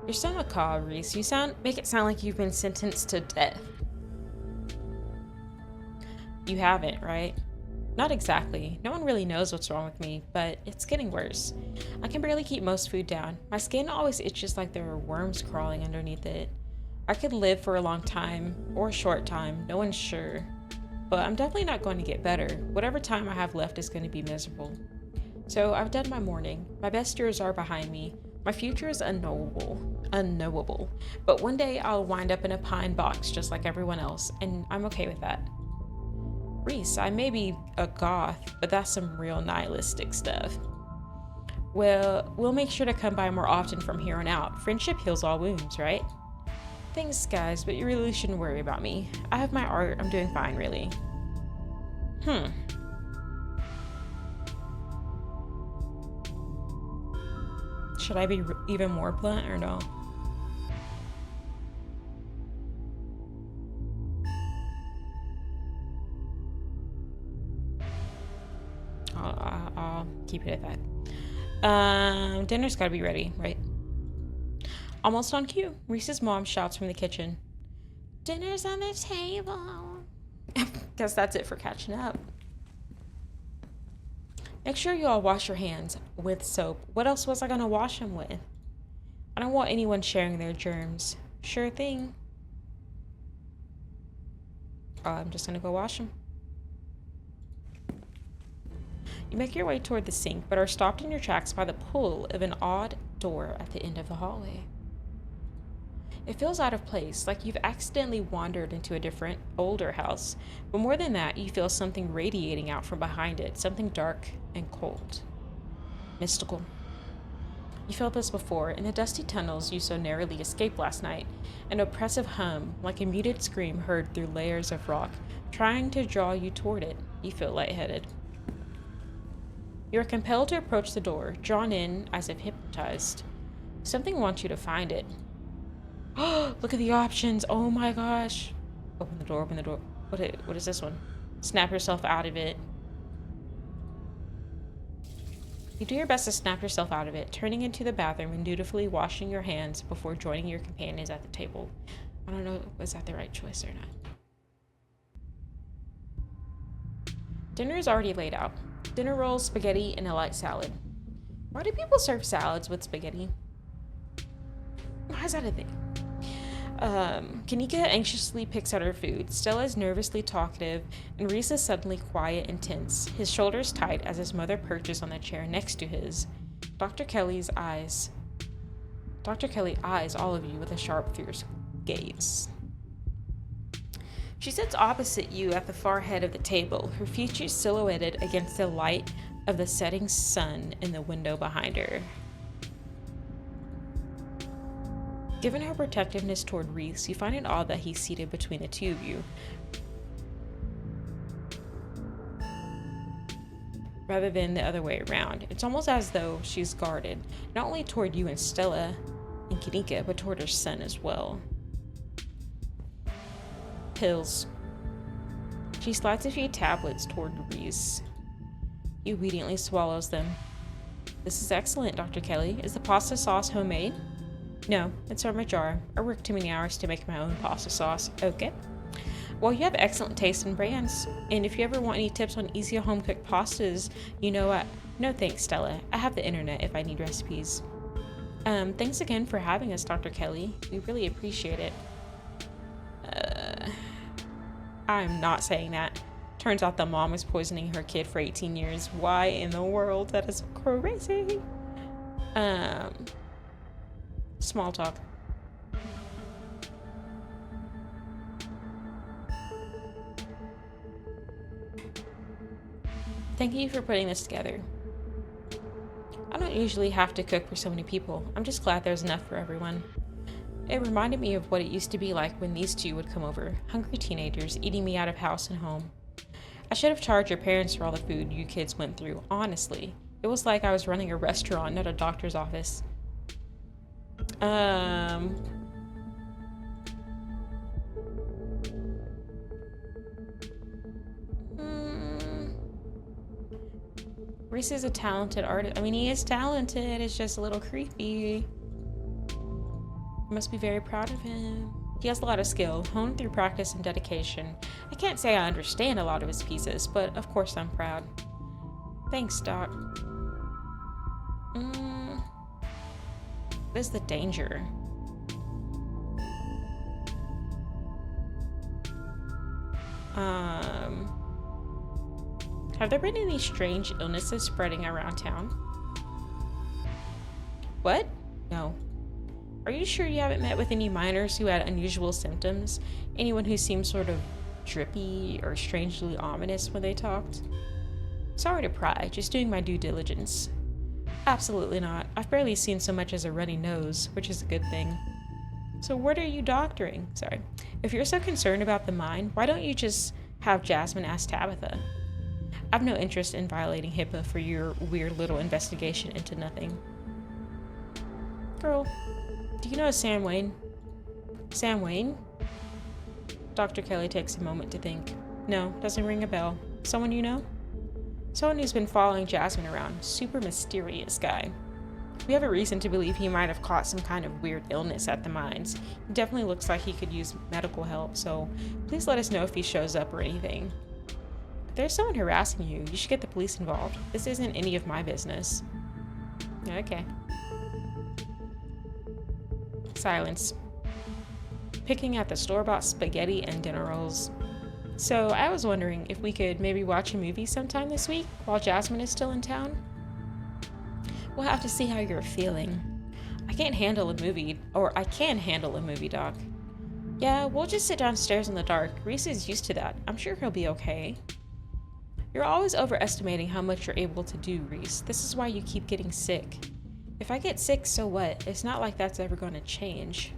You're so macabre, Reese. You make it sound like you've been sentenced to death. You haven't, right? Not exactly. No one really knows what's wrong with me, but it's getting worse. I can barely keep most food down. My skin always itches like there are worms crawling underneath it. I could live for a long time, or a short time, no one's sure. But I'm definitely not going to get better. Whatever time I have left is going to be miserable. So I've done my mourning. My best years are behind me. My future is unknowable. But one day I'll wind up in a pine box just like everyone else, and I'm okay with that. Reese, I may be a goth, but that's some real nihilistic stuff. Well, we'll make sure to come by more often from here on out. Friendship heals all wounds, right? Thanks, guys, but you really shouldn't worry about me. I have my art. I'm doing fine, really. Should I be even more blunt or no? I'll keep it at that. Dinner's gotta be ready, right? Almost on cue. Reese's mom shouts from the kitchen. Dinner's on the table. Guess that's it for catching up. Make sure you all wash your hands with soap. What else was I gonna wash them with? I don't want anyone sharing their germs. Sure thing. I'm just gonna go wash them. You make your way toward the sink, but are stopped in your tracks by the pull of an odd door at the end of the hallway. It feels out of place, like you've accidentally wandered into a different, older house. But more than that, you feel something radiating out from behind it, something dark and cold. Mystical. You felt this before, in the dusty tunnels you so narrowly escaped last night, an oppressive hum, like a muted scream heard through layers of rock, trying to draw you toward it. You feel lightheaded. You are compelled to approach the door, drawn in as if hypnotized. Something wants you to find it. Oh, look at the options. Oh my gosh. Open the door, open the door. What is this one? Snap yourself out of it. You do your best to snap yourself out of it, turning into the bathroom and dutifully washing your hands before joining your companions at the table. I don't know, was that the right choice or not? Dinner is already laid out. Dinner rolls, spaghetti, and a light salad. Why do people serve salads with spaghetti? Why is that a thing? Kanika anxiously picks at her food. Stella is nervously talkative, and Reese is suddenly quiet and tense, his shoulders tight as his mother perches on the chair next to his. Dr. Kelly eyes all of you with a sharp, fierce gaze. She sits opposite you at the far head of the table, her features silhouetted against the light of the setting sun in the window behind her. Given her protectiveness toward Reese, you find it odd that he's seated between the two of you, rather than the other way around. It's almost as though she's guarded, not only toward you and Stella and Kanika, but toward her son as well. Pills. She slides a few tablets toward Reese. He obediently swallows them. This is excellent, Dr. Kelly. Is the pasta sauce homemade? No, it's from a jar. I work too many hours to make my own pasta sauce. Okay. Well, you have excellent taste in brands, and if you ever want any tips on easy home-cooked pastas, you know what? No thanks, Stella. I have the internet if I need recipes. Thanks again for having us, Dr. Kelly. We really appreciate it. I'm not saying that. Turns out the mom was poisoning her kid for 18 years. Why in the world? That is crazy. Um, Small talk. Thank you for putting this together. I don't usually have to cook for so many people. I'm just glad there's enough for everyone. It reminded me of what it used to be like when these two would come over, hungry teenagers eating me out of house and home. I should have charged your parents for all the food you kids went through, honestly. It was like I was running a restaurant, not a doctor's office. Reese is a talented artist. I mean, he is talented. It's just a little creepy. I must be very proud of him. He has a lot of skill, honed through practice and dedication. I can't say I understand a lot of his pieces, but of course I'm proud. Thanks, Doc. What is the danger? Have there been any strange illnesses spreading around town? What? No. Are you sure you haven't met with any minors who had unusual symptoms? Anyone who seemed sort of drippy or strangely ominous when they talked? Sorry to pry, just doing my due diligence. Absolutely not. I've barely seen so much as a runny nose, which is a good thing. So what are you doctoring? Sorry. If you're so concerned about the mind, why don't you just have Jasmine ask Tabitha? I've no interest in violating HIPAA for your weird little investigation into nothing. Girl, do you know Sam Wayne? Sam Wayne? Dr. Kelly takes a moment to think. No, doesn't ring a bell. Someone you know? Someone who's been following Jasmine around. Super mysterious guy. We have a reason to believe he might have caught some kind of weird illness at the mines. He definitely looks like he could use medical help, so please let us know if he shows up or anything. If there's someone harassing you, you should get the police involved. This isn't any of my business. Okay. Silence. Picking at the store-bought spaghetti and dinner rolls. So I was wondering if we could maybe watch a movie sometime this week while Jasmine is still in town? We'll have to see how you're feeling. I can't handle a movie, or I can handle a movie, Doc. Yeah, we'll just sit downstairs in the dark. Reese is used to that. I'm sure he'll be okay. You're always overestimating how much you're able to do, Reese. This is why you keep getting sick. If I get sick, so what? It's not like that's ever going to change.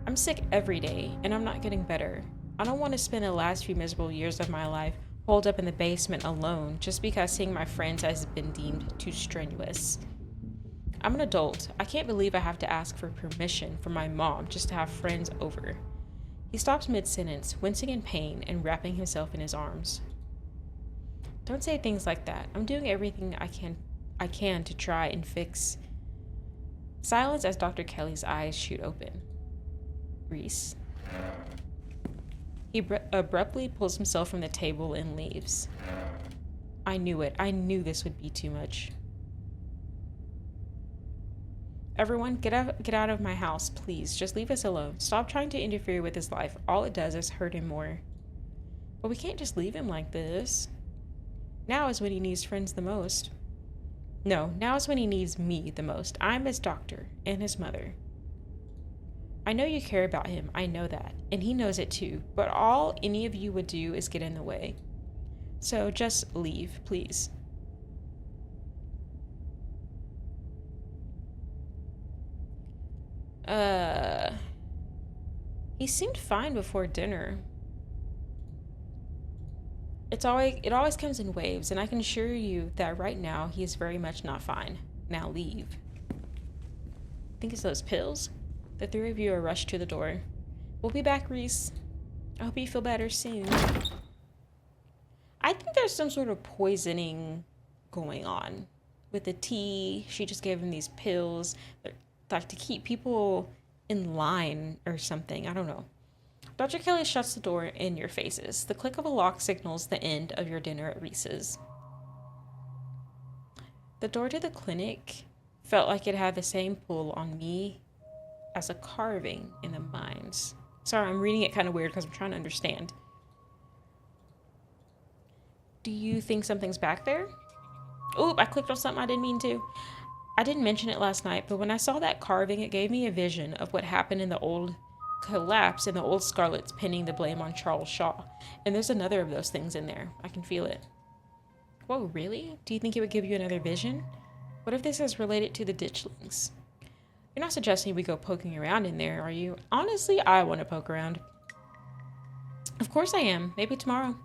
I'm sick every day, and I'm not getting better. I don't want to spend the last few miserable years of my life holed up in the basement alone just because seeing my friends has been deemed too strenuous. I'm an adult. I can't believe I have to ask for permission from my mom just to have friends over. He stops mid-sentence, wincing in pain and wrapping himself in his arms. Don't say things like that. I'm doing everything I can to try and fix. Silence as Dr. Kelly's eyes shoot open. Reese. He abruptly pulls himself from the table and leaves. I knew it. I knew this would be too much. Everyone, get out of my house, please. Just leave us alone. Stop trying to interfere with his life. All it does is hurt him more. But we can't just leave him like this. Now is when he needs friends the most. No, now is when he needs me the most. I'm his doctor and his mother. I know you care about him. I know that. And he knows it too. But all any of you would do is get in the way. So just leave, please. He seemed fine before dinner. It always comes in waves, and I can assure you that right now he is very much not fine. Now leave. I think it's those pills. The three of you are rushed to the door. We'll be back, Reese. I hope you feel better soon. I think there's some sort of poisoning going on with the tea. She just gave him these pills, like to keep people in line or something. I don't know. Dr. Kelly shuts the door in your faces. The click of a lock signals the end of your dinner at Reese's. The door to the clinic felt like it had the same pull on me as a carving in the mines. Sorry, I'm reading it kind of weird because I'm trying to understand. Do you think something's back there? Oop, I clicked on something I didn't mean to. I didn't mention it last night, but when I saw that carving, it gave me a vision of what happened in the old collapse and the old Scarlet's pinning the blame on Charles Shaw. And there's another of those things in there. I can feel it. Whoa, really? Do you think it would give you another vision? What if this is related to the ditchlings? You're not suggesting we go poking around in there, are you? Honestly, I want to poke around. Of course I am. Maybe tomorrow.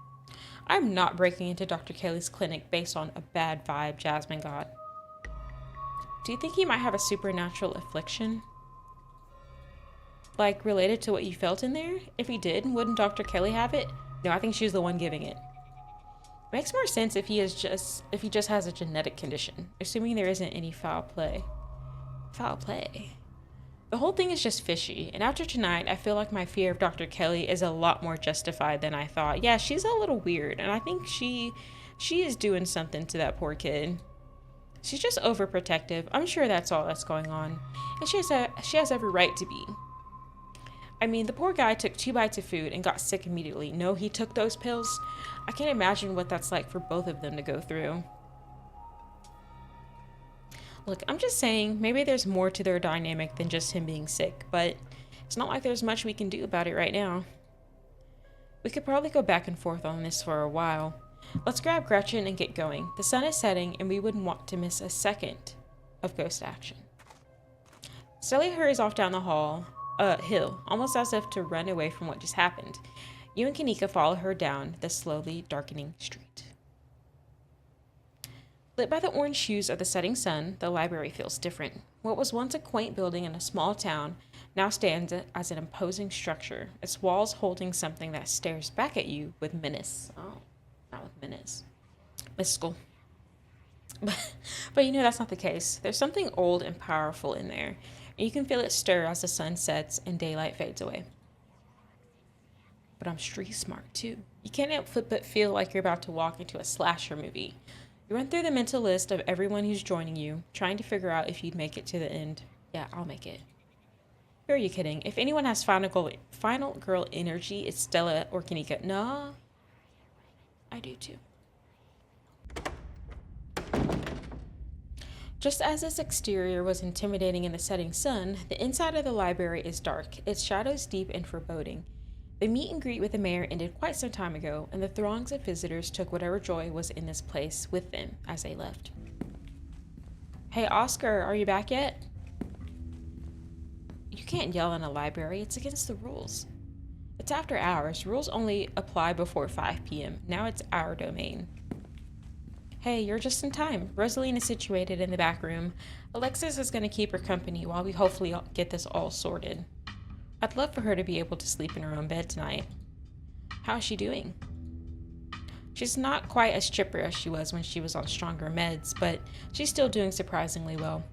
I'm not breaking into Dr. Kelly's clinic based on a bad vibe Jasmine got. Do you think he might have a supernatural affliction? Like, related to what you felt in there? If he did, wouldn't Dr. Kelly have it? No, I think she's the one giving it. Makes more sense if he just has a genetic condition, assuming there isn't any foul play. Foul play? The whole thing is just fishy, and after tonight, I feel like my fear of Dr. Kelly is a lot more justified than I thought. Yeah, she's a little weird, and I think she is doing something to that poor kid. She's just overprotective. I'm sure that's all that's going on. And she has every right to be. I mean, the poor guy took 2 bites of food and got sick immediately. No, he took those pills. I can't imagine what that's like for both of them to go through. Look, I'm just saying, maybe there's more to their dynamic than just him being sick, but it's not like there's much we can do about it right now. We could probably go back and forth on this for a while. Let's grab Gretchen and get going. The sun is setting, and we wouldn't want to miss a second of ghost action. Sally hurries off down the hill, almost as if to run away from what just happened. You and Kanika follow her down the slowly darkening street. Lit by the orange hues of the setting sun, the library feels different. What was once a quaint building in a small town now stands as an imposing structure, its walls holding something that stares back at you with menace. Oh, not with menace. Mystical. But you know that's not the case. There's something old and powerful in there, and you can feel it stir as the sun sets and daylight fades away. But I'm street smart too. You can't help but feel like you're about to walk into a slasher movie. You run through the mental list of everyone who's joining you, trying to figure out if you'd make it to the end. Yeah, I'll make it. Who are you kidding? If anyone has final girl energy, it's Stella or Kanika. No, I do too. Just as its exterior was intimidating in the setting sun, the inside of the library is dark, its shadows deep and foreboding. The meet and greet with the mayor ended quite some time ago, and the throngs of visitors took whatever joy was in this place with them as they left. Hey, Oscar, are you back yet? You can't yell in a library. It's against the rules. It's after hours. Rules only apply before 5 p.m. Now it's our domain. Hey, you're just in time. Rosaline is situated in the back room. Alexis is going to keep her company while we hopefully get this all sorted. I'd love for her to be able to sleep in her own bed tonight. How is she doing? She's not quite as chipper as she was when she was on stronger meds, but she's still doing surprisingly well.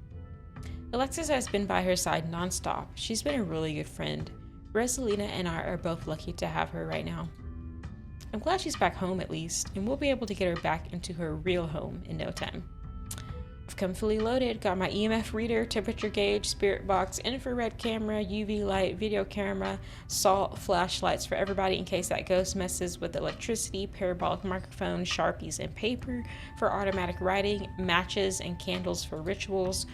Alexis has been by her side nonstop. She's been a really good friend. Rosalina and I are both lucky to have her right now. I'm glad she's back home at least, and we'll be able to get her back into her real home in no time. I've come fully loaded, got my EMF reader, temperature gauge, spirit box, infrared camera, UV light, video camera, salt, flashlights for everybody in case that ghost messes with electricity, parabolic microphone, Sharpies and paper for automatic writing, matches and candles for rituals.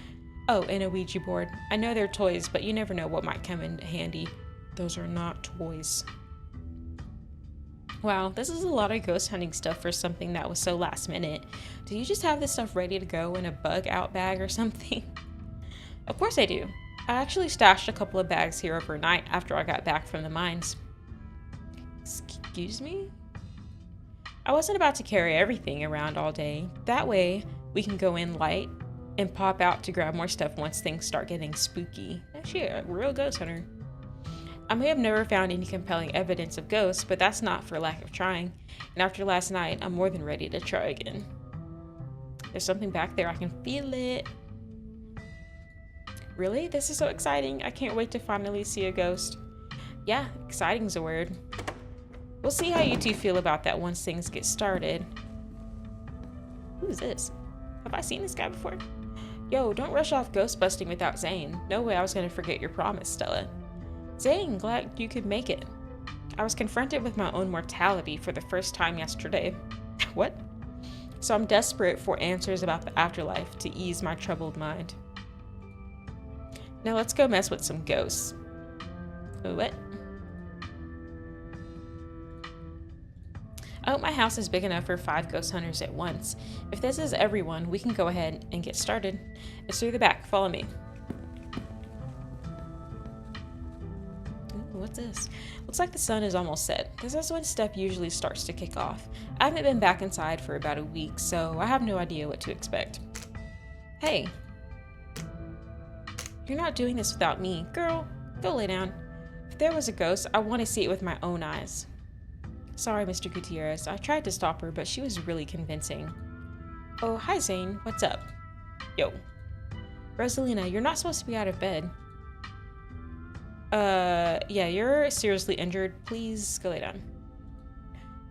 Oh, and a Ouija board. I know they're toys, but you never know what might come in handy. Those are not toys. Wow, this is a lot of ghost hunting stuff for something that was so last minute. Do you just have this stuff ready to go in a bug out bag or something? Of course I do. I actually stashed a couple of bags here overnight after I got back from the mines. Excuse me? I wasn't about to carry everything around all day. That way, we can go in light and pop out to grab more stuff once things start getting spooky. Actually, a real ghost hunter. I may have never found any compelling evidence of ghosts, but that's not for lack of trying. And after last night, I'm more than ready to try again. There's something back there. I can feel it. Really? This is so exciting. I can't wait to finally see a ghost. Yeah, exciting's a word. We'll see how you two feel about that once things get started. Who is this? Have I seen this guy before? Yo, don't rush off ghost busting without Zane. No way I was gonna forget your promise, Stella. Zane, glad you could make it. I was confronted with my own mortality for the first time yesterday. What? So I'm desperate for answers about the afterlife to ease my troubled mind. Now let's go mess with some ghosts. What? I hope my house is big enough for 5 ghost hunters at once. If this is everyone, we can go ahead and get started. It's through the back. Follow me. Ooh, what's this? Looks like the sun is almost set. This is when stuff usually starts to kick off. I haven't been back inside for about a week, so I have no idea what to expect. Hey. You're not doing this without me. Girl, go lay down. If there was a ghost, I want to see it with my own eyes. Sorry, Mr. Gutierrez. I tried to stop her, but she was really convincing. Oh, hi, Zane. What's up? Yo. Rosalina, you're not supposed to be out of bed. Yeah, you're seriously injured. Please go lay down.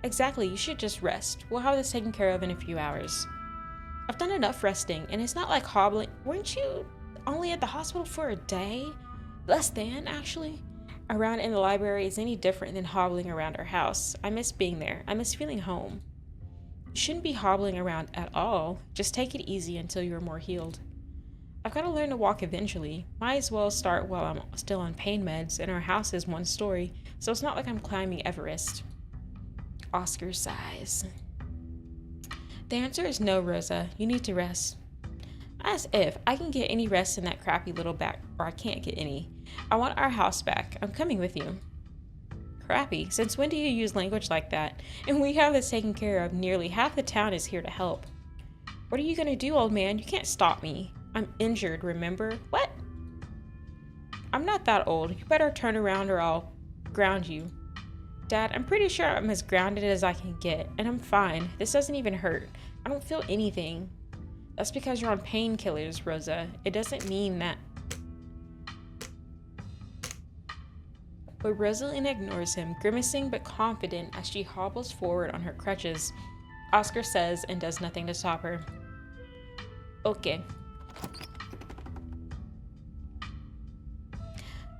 Exactly, you should just rest. We'll have this taken care of in a few hours. I've done enough resting, and it's not like hobbling. Weren't you only at the hospital for a day? Less than, actually. Around in the library is any different than hobbling around our house. I miss being there. I miss feeling home. You shouldn't be hobbling around at all. Just take it easy until you're more healed. I've got to learn to walk eventually. Might as well start while I'm still on pain meds, and our house is 1 story, so it's not like I'm climbing Everest. Oscar sighs. The answer is no, Rosa. You need to rest. As if I can get any rest in that crappy little back, or I can't get any. I want our house back. I'm coming with you. Crappy. Since when do you use language like that? And we have this taken care of. Nearly half the town is here to help. What are you gonna do, old man? You can't stop me. I'm injured, remember? What? I'm not that old. You better turn around or I'll ground you. Dad, I'm pretty sure I'm as grounded as I can get, and I'm fine. This doesn't even hurt. I don't feel anything. That's because you're on painkillers, Rosa. It doesn't mean that. But Rosalina ignores him, grimacing but confident as she hobbles forward on her crutches. Oscar says and does nothing to stop her. Okay.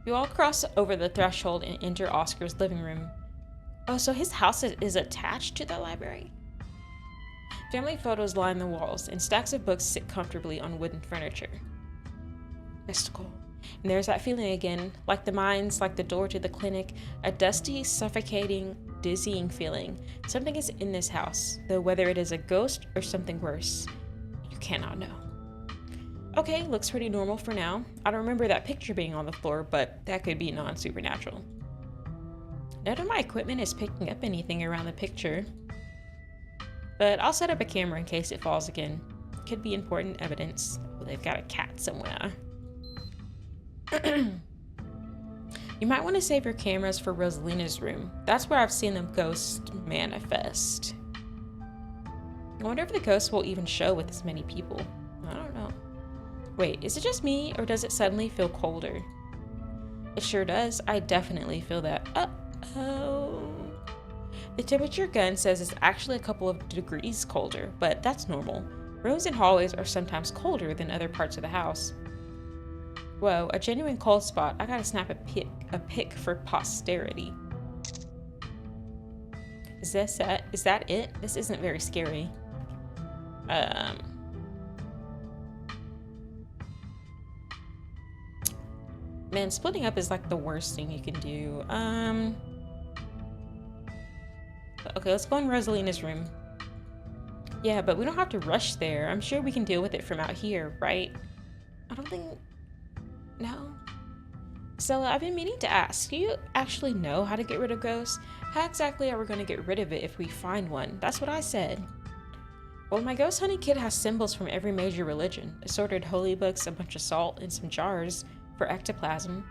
You all cross over the threshold and enter Oscar's living room. Oh, so his house is attached to the library? Family photos line the walls, and stacks of books sit comfortably on wooden furniture. Mystical. And there's that feeling again, like the mines, like the door to the clinic, a dusty, suffocating, dizzying feeling. Something is in this house, though whether it is a ghost or something worse, you cannot know. Okay, looks pretty normal for now. I don't remember that picture being on the floor, but that could be non-supernatural. None of my equipment is picking up anything around the picture, but I'll set up a camera in case it falls again. Could be important evidence. Well, they've got a cat somewhere. You might want to save your cameras for Rosalina's room. That's where I've seen the ghost manifest. I wonder if the ghost will even show with as many people. I don't know. Wait, is it just me, or does it suddenly feel colder? It sure does. I definitely feel that. Uh-oh. The temperature gun says it's actually a couple of degrees colder, but that's normal. Rooms and hallways are sometimes colder than other parts of the house. Whoa, a genuine cold spot. I gotta snap a pic for posterity. Is that it? This isn't very scary. Man, splitting up is like the worst thing you can do. Okay, let's go in Rosalina's room. Yeah, but we don't have to rush there. I'm sure we can deal with it from out here, right? I don't think... No? Stella, I've been meaning to ask, do you actually know how to get rid of ghosts? How exactly are we going to get rid of it if we find one? That's what I said. Well, my ghost hunting kit has symbols from every major religion. Assorted holy books, a bunch of salt, and some jars for ectoplasm.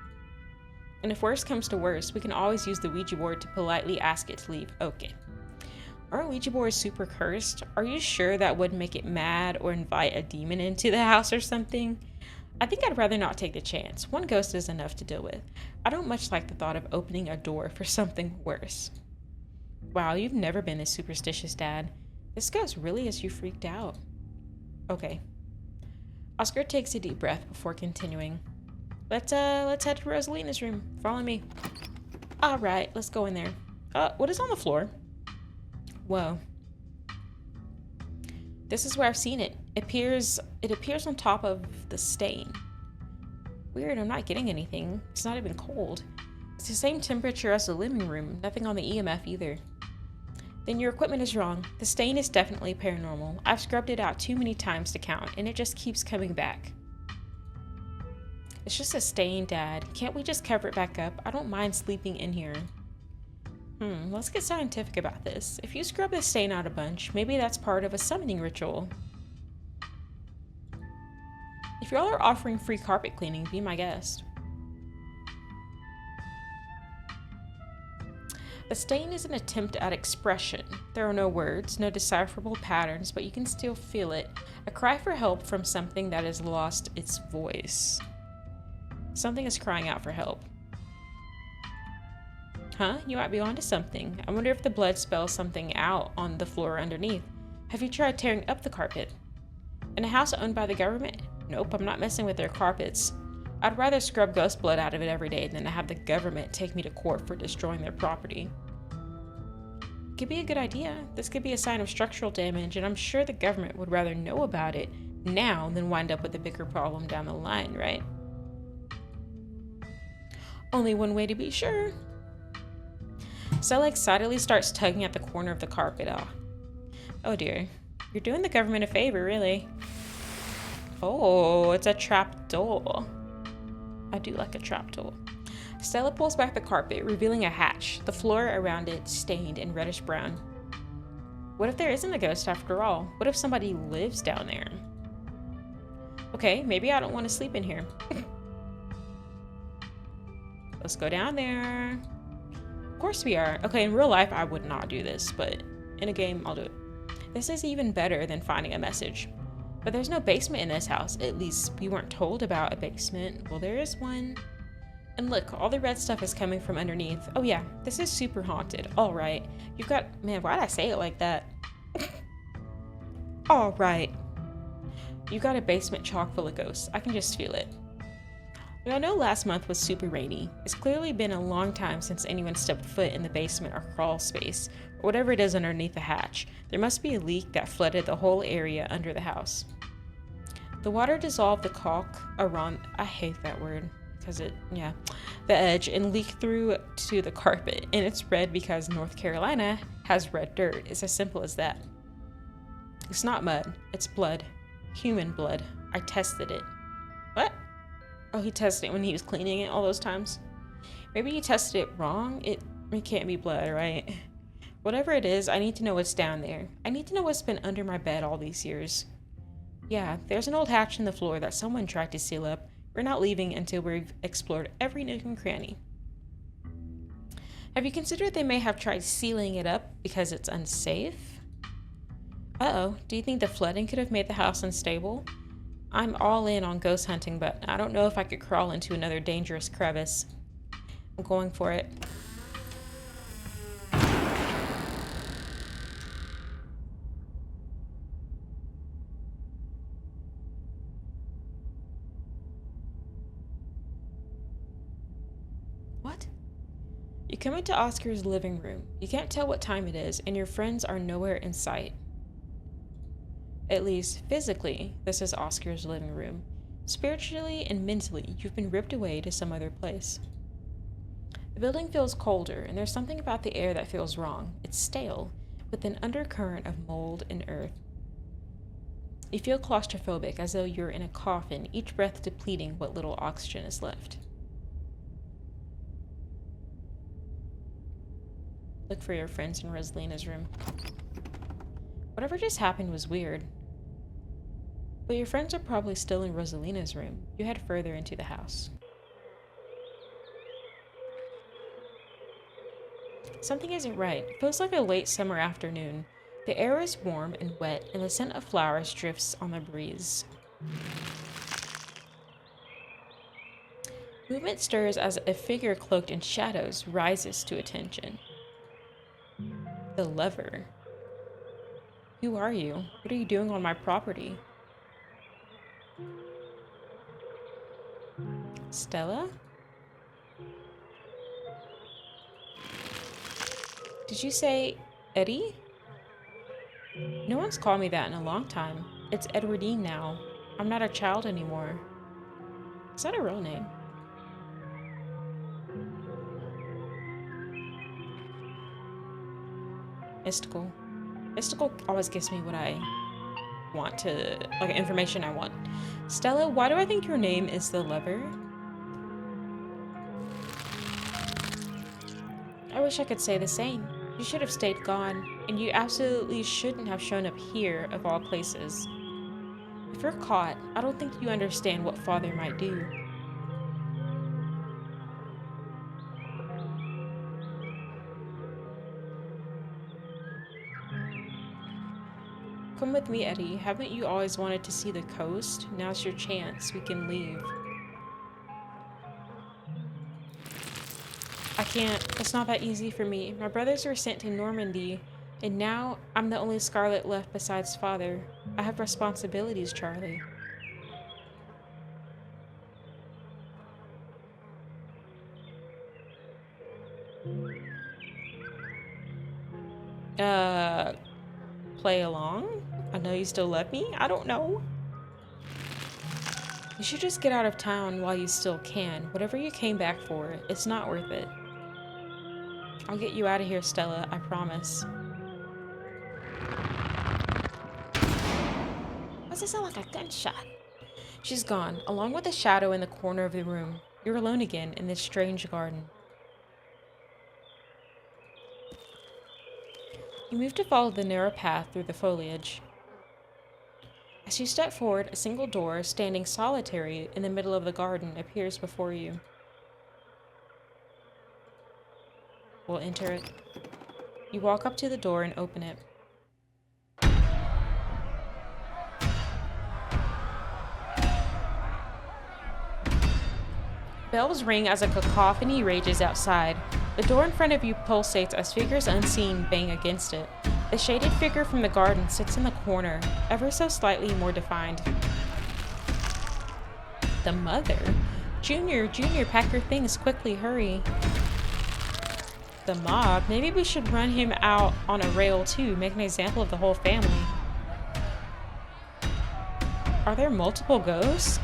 And if worst comes to worst, we can always use the Ouija board to politely ask it to leave. Okay. Aren't Ouija boards super cursed? Are you sure that wouldn't make it mad or invite a demon into the house or something? I think I'd rather not take the chance. One ghost is enough to deal with. I don't much like the thought of opening a door for something worse. Wow, you've never been this superstitious, Dad. This ghost really has you freaked out. Okay. Oscar takes a deep breath before continuing. Let's head to Rosalina's room. Follow me. All right, let's go in there. What is on the floor? Whoa. This is where I've seen it. It appears on top of the stain. Weird, I'm not getting anything. It's not even cold. It's the same temperature as the living room. Nothing on the EMF either. Then your equipment is wrong. The stain is definitely paranormal. I've scrubbed it out too many times to count, and it just keeps coming back. It's just a stain, Dad. Can't we just cover it back up? I don't mind sleeping in here. Let's get scientific about this. If you scrub the stain out a bunch, maybe that's part of a summoning ritual. If y'all are offering free carpet cleaning, be my guest. The stain is an attempt at expression. There are no words, no decipherable patterns, but you can still feel it. A cry for help from something that has lost its voice. Something is crying out for help. Huh? You might be onto something. I wonder if the blood spells something out on the floor underneath. Have you tried tearing up the carpet? In a house owned by the government? Nope, I'm not messing with their carpets. I'd rather scrub ghost blood out of it every day than to have the government take me to court for destroying their property. Could be a good idea. This could be a sign of structural damage, and I'm sure the government would rather know about it now than wind up with a bigger problem down the line, right? Only one way to be sure. Stella excitedly starts tugging at the corner of the carpet. Oh dear. You're doing the government a favor, really. Oh, it's a trap door. I do like a trap door. Stella pulls back the carpet, revealing a hatch, the floor around it stained in reddish brown. What if there isn't a ghost after all? What if somebody lives down there? Okay, maybe I don't want to sleep in here. Let's go down there. Of course we are. Okay, in real life, I would not do this, but in a game, I'll do it. This is even better than finding a message. But there's no basement in this house. At least we weren't told about a basement. Well, there is one. And look, all the red stuff is coming from underneath. Oh yeah, this is super haunted. All right. You've got, man, why'd I say it like that? All right. You've got a basement chock full of ghosts. I can just feel it. I know last month was super rainy. It's clearly been a long time since anyone stepped foot in the basement or crawl space, or whatever it is underneath the hatch. There must be a leak that flooded the whole area under the house. The water dissolved the caulk around, I hate that word, because the edge, and leaked through to the carpet. And it's red because North Carolina has red dirt. It's as simple as that. It's not mud, it's blood. Human blood. I tested it. What? Oh, he tested it when he was cleaning it all those times? Maybe he tested it wrong? It can't be blood, right? Whatever it is, I need to know what's down there. I need to know what's been under my bed all these years. Yeah, there's an old hatch in the floor that someone tried to seal up. We're not leaving until we've explored every nook and cranny. Have you considered they may have tried sealing it up because it's unsafe? Uh-oh, do you think the flooding could have made the house unstable? I'm all in on ghost hunting, but I don't know if I could crawl into another dangerous crevice. I'm going for it. What? You come into Oscar's living room. You can't tell what time it is, and your friends are nowhere in sight. At least, physically, this is Oscar's living room. Spiritually and mentally, you've been ripped away to some other place. The building feels colder, and there's something about the air that feels wrong. It's stale, with an undercurrent of mold and earth. You feel claustrophobic, as though you're in a coffin, each breath depleting what little oxygen is left. Look for your friends in Rosalina's room. Whatever just happened was weird. But your friends are probably still in Rosalina's room. You head further into the house. Something isn't right. It feels like a late summer afternoon. The air is warm and wet, and the scent of flowers drifts on the breeze. Movement stirs as a figure cloaked in shadows rises to attention. The lover. Who are you? What are you doing on my property? Stella? Did you say Eddie? No one's called me that in a long time. It's Edwardine now. I'm not a child anymore. Is that a real name? Mystical. Mystical always gives me what I want to, like, information I want. Stella, why do I think your name is the Lover? I wish I could say the same. You should have stayed gone, and you absolutely shouldn't have shown up here, of all places. If you're caught, I don't think you understand what Father might do. Come with me, Eddie. Haven't you always wanted to see the coast? Now's your chance. We can leave. I can't. It's not that easy for me. My brothers were sent to Normandy, and now I'm the only Scarlet left besides Father. I have responsibilities, Charlie. Play along? I know you still love me? I don't know. You should just get out of town while you still can. Whatever you came back for, it's not worth it. I'll get you out of here, Stella, I promise. Why does it sound like a gunshot? She's gone, along with the shadow in the corner of the room. You're alone again in this strange garden. You move to follow the narrow path through the foliage. As you step forward, a single door, standing solitary in the middle of the garden, appears before you. We'll enter it. You walk up to the door and open it. Bells ring as a cacophony rages outside. The door in front of you pulsates as figures unseen bang against it. The shaded figure from the garden sits in the corner, ever so slightly more defined. The mother? Junior, pack your things, quickly, hurry. The mob? Maybe we should run him out on a rail too, make an example of the whole family. Are there multiple ghosts?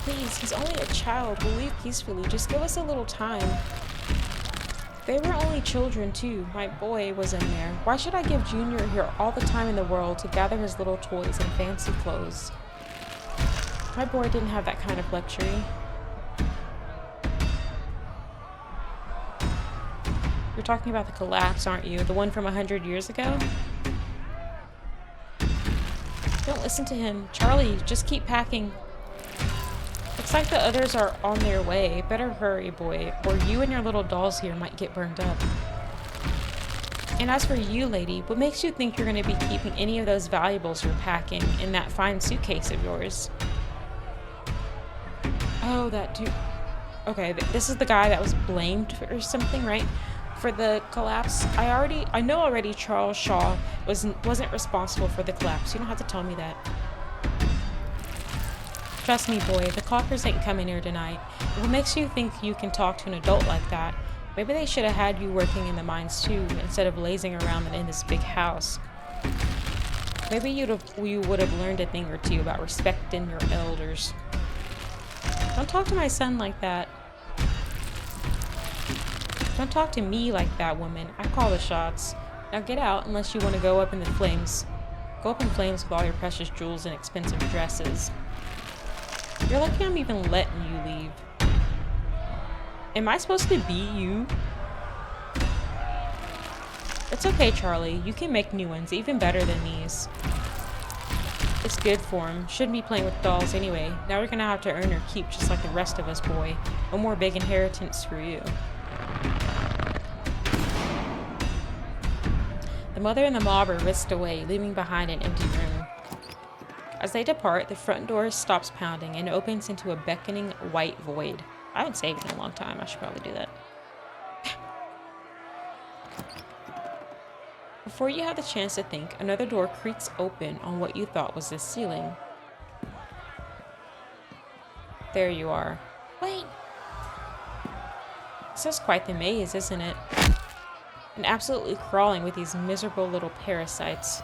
Please, he's only a child. We'll leave peacefully. Just give us a little time. They were only children, too. My boy was in there. Why should I give Junior here all the time in the world to gather his little toys and fancy clothes? My boy didn't have that kind of luxury. You're talking about the collapse, aren't you? The one from 100 years ago? Don't listen to him. Charlie, just keep packing. Looks like the others are on their way. Better hurry, boy, or you and your little dolls here might get burned up. And as for you, lady, what makes you think you're going to be keeping any of those valuables you're packing in that fine suitcase of yours? Oh, that dude. Okay, this is the guy that was blamed for something, right? For the collapse. I know already Charles Shaw wasn't responsible for the collapse. You don't have to tell me that. Trust me, boy, the coppers ain't coming here tonight. What makes you think you can talk to an adult like that? Maybe they should have had you working in the mines too, instead of lazing around in this big house. Maybe you would have learned a thing or two about respecting your elders. Don't talk to my son like that. Don't talk to me like that, woman. I call the shots. Now get out unless you want to go up in the flames. Go up in flames with all your precious jewels and expensive dresses. You're lucky I'm even letting you leave. Am I supposed to be you? It's okay, Charlie. You can make new ones, even better than these. It's good for him. Shouldn't be playing with dolls anyway. Now we're gonna have to earn your keep just like the rest of us, boy. No more big inheritance for you. The mother and the mob are whisked away, leaving behind an empty room. As they depart, the front door stops pounding and opens into a beckoning white void. I haven't saved in a long time. I should probably do that. Before you have the chance to think, another door creaks open on what you thought was the ceiling. There you are. Wait! This is quite the maze, isn't it? and absolutely crawling with these miserable little parasites.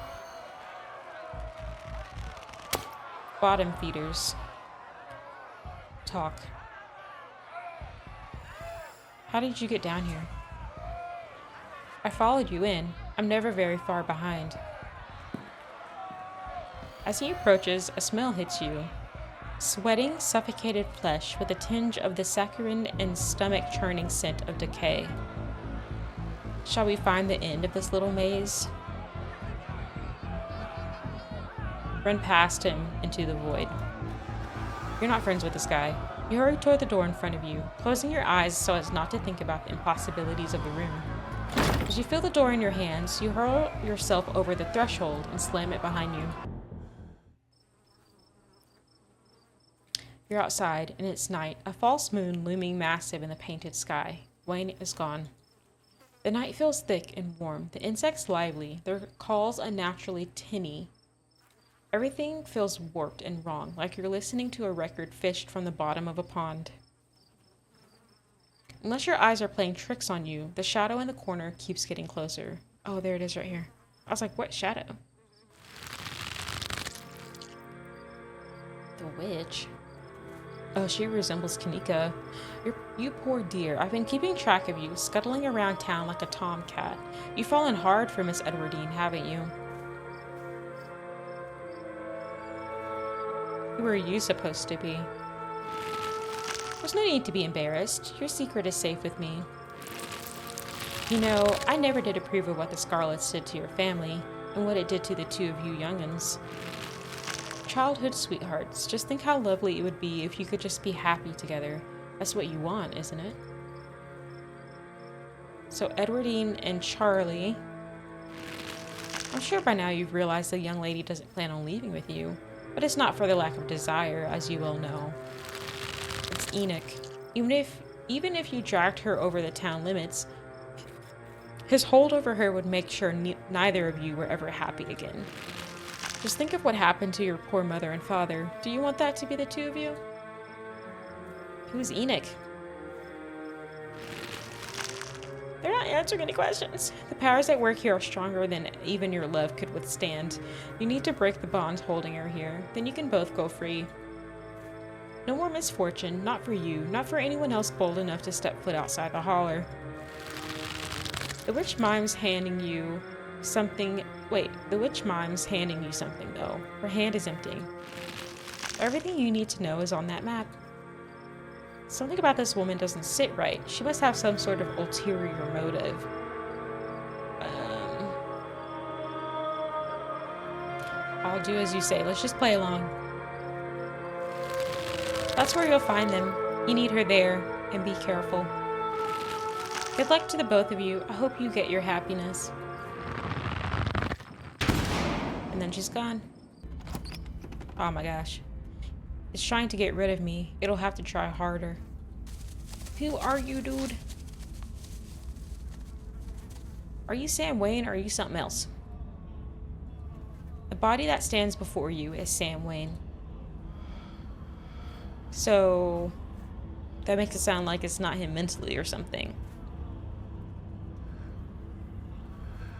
Bottom feeders. Talk. How did you get down here? I followed you in. I'm never very far behind. As he approaches, a smell hits you. Sweating, suffocated flesh with a tinge of the saccharine and stomach-churning scent of decay. Shall we find the end of this little maze? Run past him into the void. You're not friends with this guy. You hurry toward the door in front of you, closing your eyes so as not to think about the impossibilities of the room. As you feel the door in your hands, you hurl yourself over the threshold and slam it behind you. You're outside, and it's night, a false moon looming massive in the painted sky. Wayne is gone. The night feels thick and warm, the insects lively, their calls unnaturally tinny. Everything feels warped and wrong, like you're listening to a record fished from the bottom of a pond. Unless your eyes are playing tricks on you, the shadow in the corner keeps getting closer. Oh, there it is right here. I was like, what shadow? The witch. Oh, she resembles Kanika. You poor dear. I've been keeping track of you, scuttling around town like a tomcat. You've fallen hard for Miss Edwardine, haven't you? Who are you supposed to be? There's no need to be embarrassed. Your secret is safe with me. You know, I never did approve of what the Scarlets did to your family, and what it did to the two of you young'uns. Childhood sweethearts. Just think how lovely it would be if you could just be happy together. That's what you want, isn't it? So Edwardine and Charlie. I'm sure by now you've realized the young lady doesn't plan on leaving with you, but it's not for the lack of desire, as you well know. It's Enoch. Even if you dragged her over the town limits, his hold over her would make sure neither of you were ever happy again. Just think of what happened to your poor mother and father. Do you want that to be the two of you? Who's Enoch? They're not answering any questions. The powers at work here are stronger than even your love could withstand. You need to break the bonds holding her here. Then you can both go free. No more misfortune. Not for you. Not for anyone else bold enough to step foot outside the holler. The witch mime's handing you something. Wait, the witch mime's handing you something, though. Her hand is empty. Everything you need to know is on that map. Something about this woman doesn't sit right. She must have some sort of ulterior motive. I'll do as you say. Let's just play along. That's where you'll find them. You need her there, and be careful. Good luck to the both of you. I hope you get your happiness. And then she's gone. Oh my gosh. It's trying to get rid of me. It'll have to try harder. Who are you, dude? Are you Sam Wayne or are you something else? The body that stands before you is Sam Wayne. So that makes it sound like it's not him mentally or something.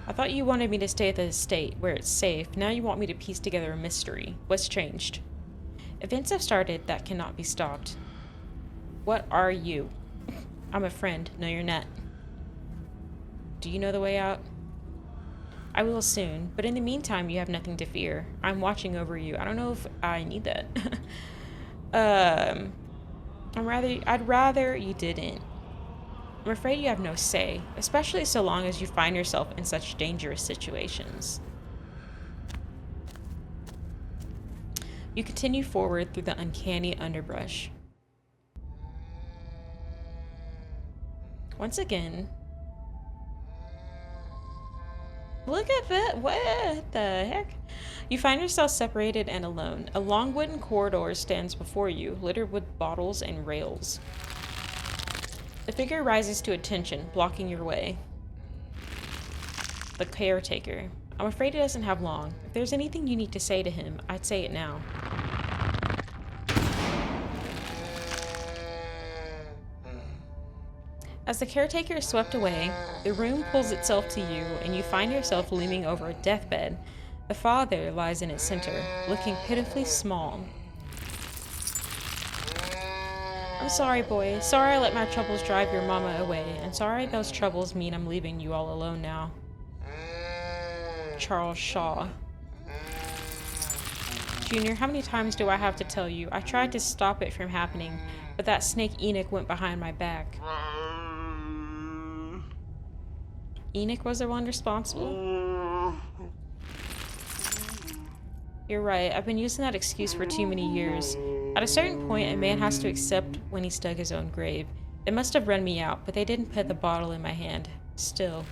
I thought you wanted me to stay at the estate where it's safe. Now you want me to piece together a mystery. What's changed? Events have started that cannot be stopped. What are you? I'm a friend. No, you're not. Do you know the way out? I will soon, but in the meantime, you have nothing to fear. I'm watching over you. I don't know if I need that. I'd rather you didn't. I'm afraid you have no say, especially so long as you find yourself in such dangerous situations. You continue forward through the uncanny underbrush. Once again, look at that. What the heck? You find yourself separated and alone. A long wooden corridor stands before you, littered with bottles and rails. The figure rises to attention, blocking your way. The caretaker. I'm afraid he doesn't have long. If there's anything you need to say to him, I'd say it now. As the caretaker is swept away, the room pulls itself to you, and you find yourself leaning over a deathbed. The father lies in its center, looking pitifully small. I'm sorry, boy. Sorry I let my troubles drive your mama away, and sorry those troubles mean I'm leaving you all alone now. Charles Shaw. Junior, how many times do I have to tell you? I tried to stop it from happening, but that snake Enoch went behind my back. Enoch was the one responsible? You're right, I've been using that excuse for too many years. At a certain point, a man has to accept when he's dug his own grave. They must have run me out, but they didn't put the bottle in my hand. Still.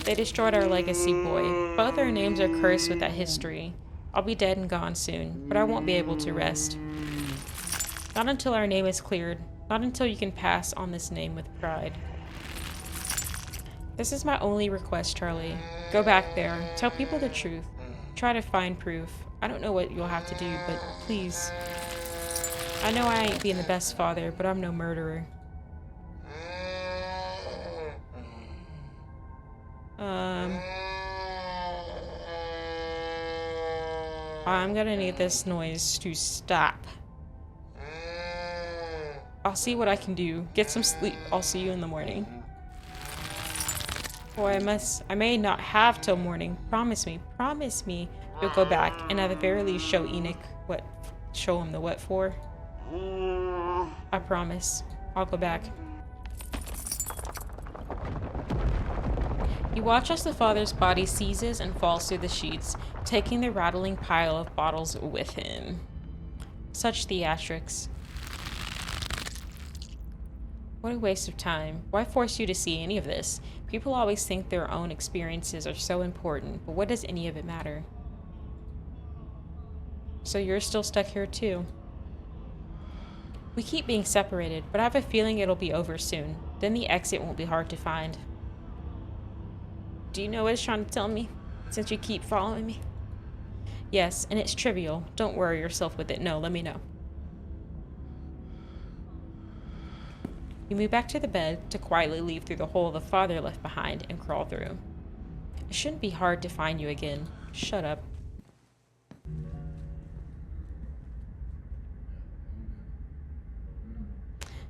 They destroyed our legacy, boy. Both our names are cursed with that history. I'll be dead and gone soon, but I won't be able to rest. Not until our name is cleared. Not until you can pass on this name with pride. This is my only request, Charlie. Go back there. Tell people the truth. Try to find proof. I don't know what you'll have to do, but please. I know I ain't being the best father, but I'm no murderer. I'm gonna need this noise to stop. I'll see what I can do. Get some sleep. I'll see you in the morning. Boy, I may not have till morning. Promise me you'll go back and at the very least show Enoch show him the what for. I promise. I'll go back. You watch as the father's body seizes and falls through the sheets, taking the rattling pile of bottles with him. Such theatrics. What a waste of time. Why force you to see any of this? People always think their own experiences are so important, but what does any of it matter? So you're still stuck here too. We keep being separated, but I have a feeling it'll be over soon. Then the exit won't be hard to find. Do you know what it's trying to tell me? Since you keep following me? Yes, and it's trivial. Don't worry yourself with it. No, let me know. You move back to the bed to quietly leave through the hole the father left behind and crawl through. It shouldn't be hard to find you again. Shut up.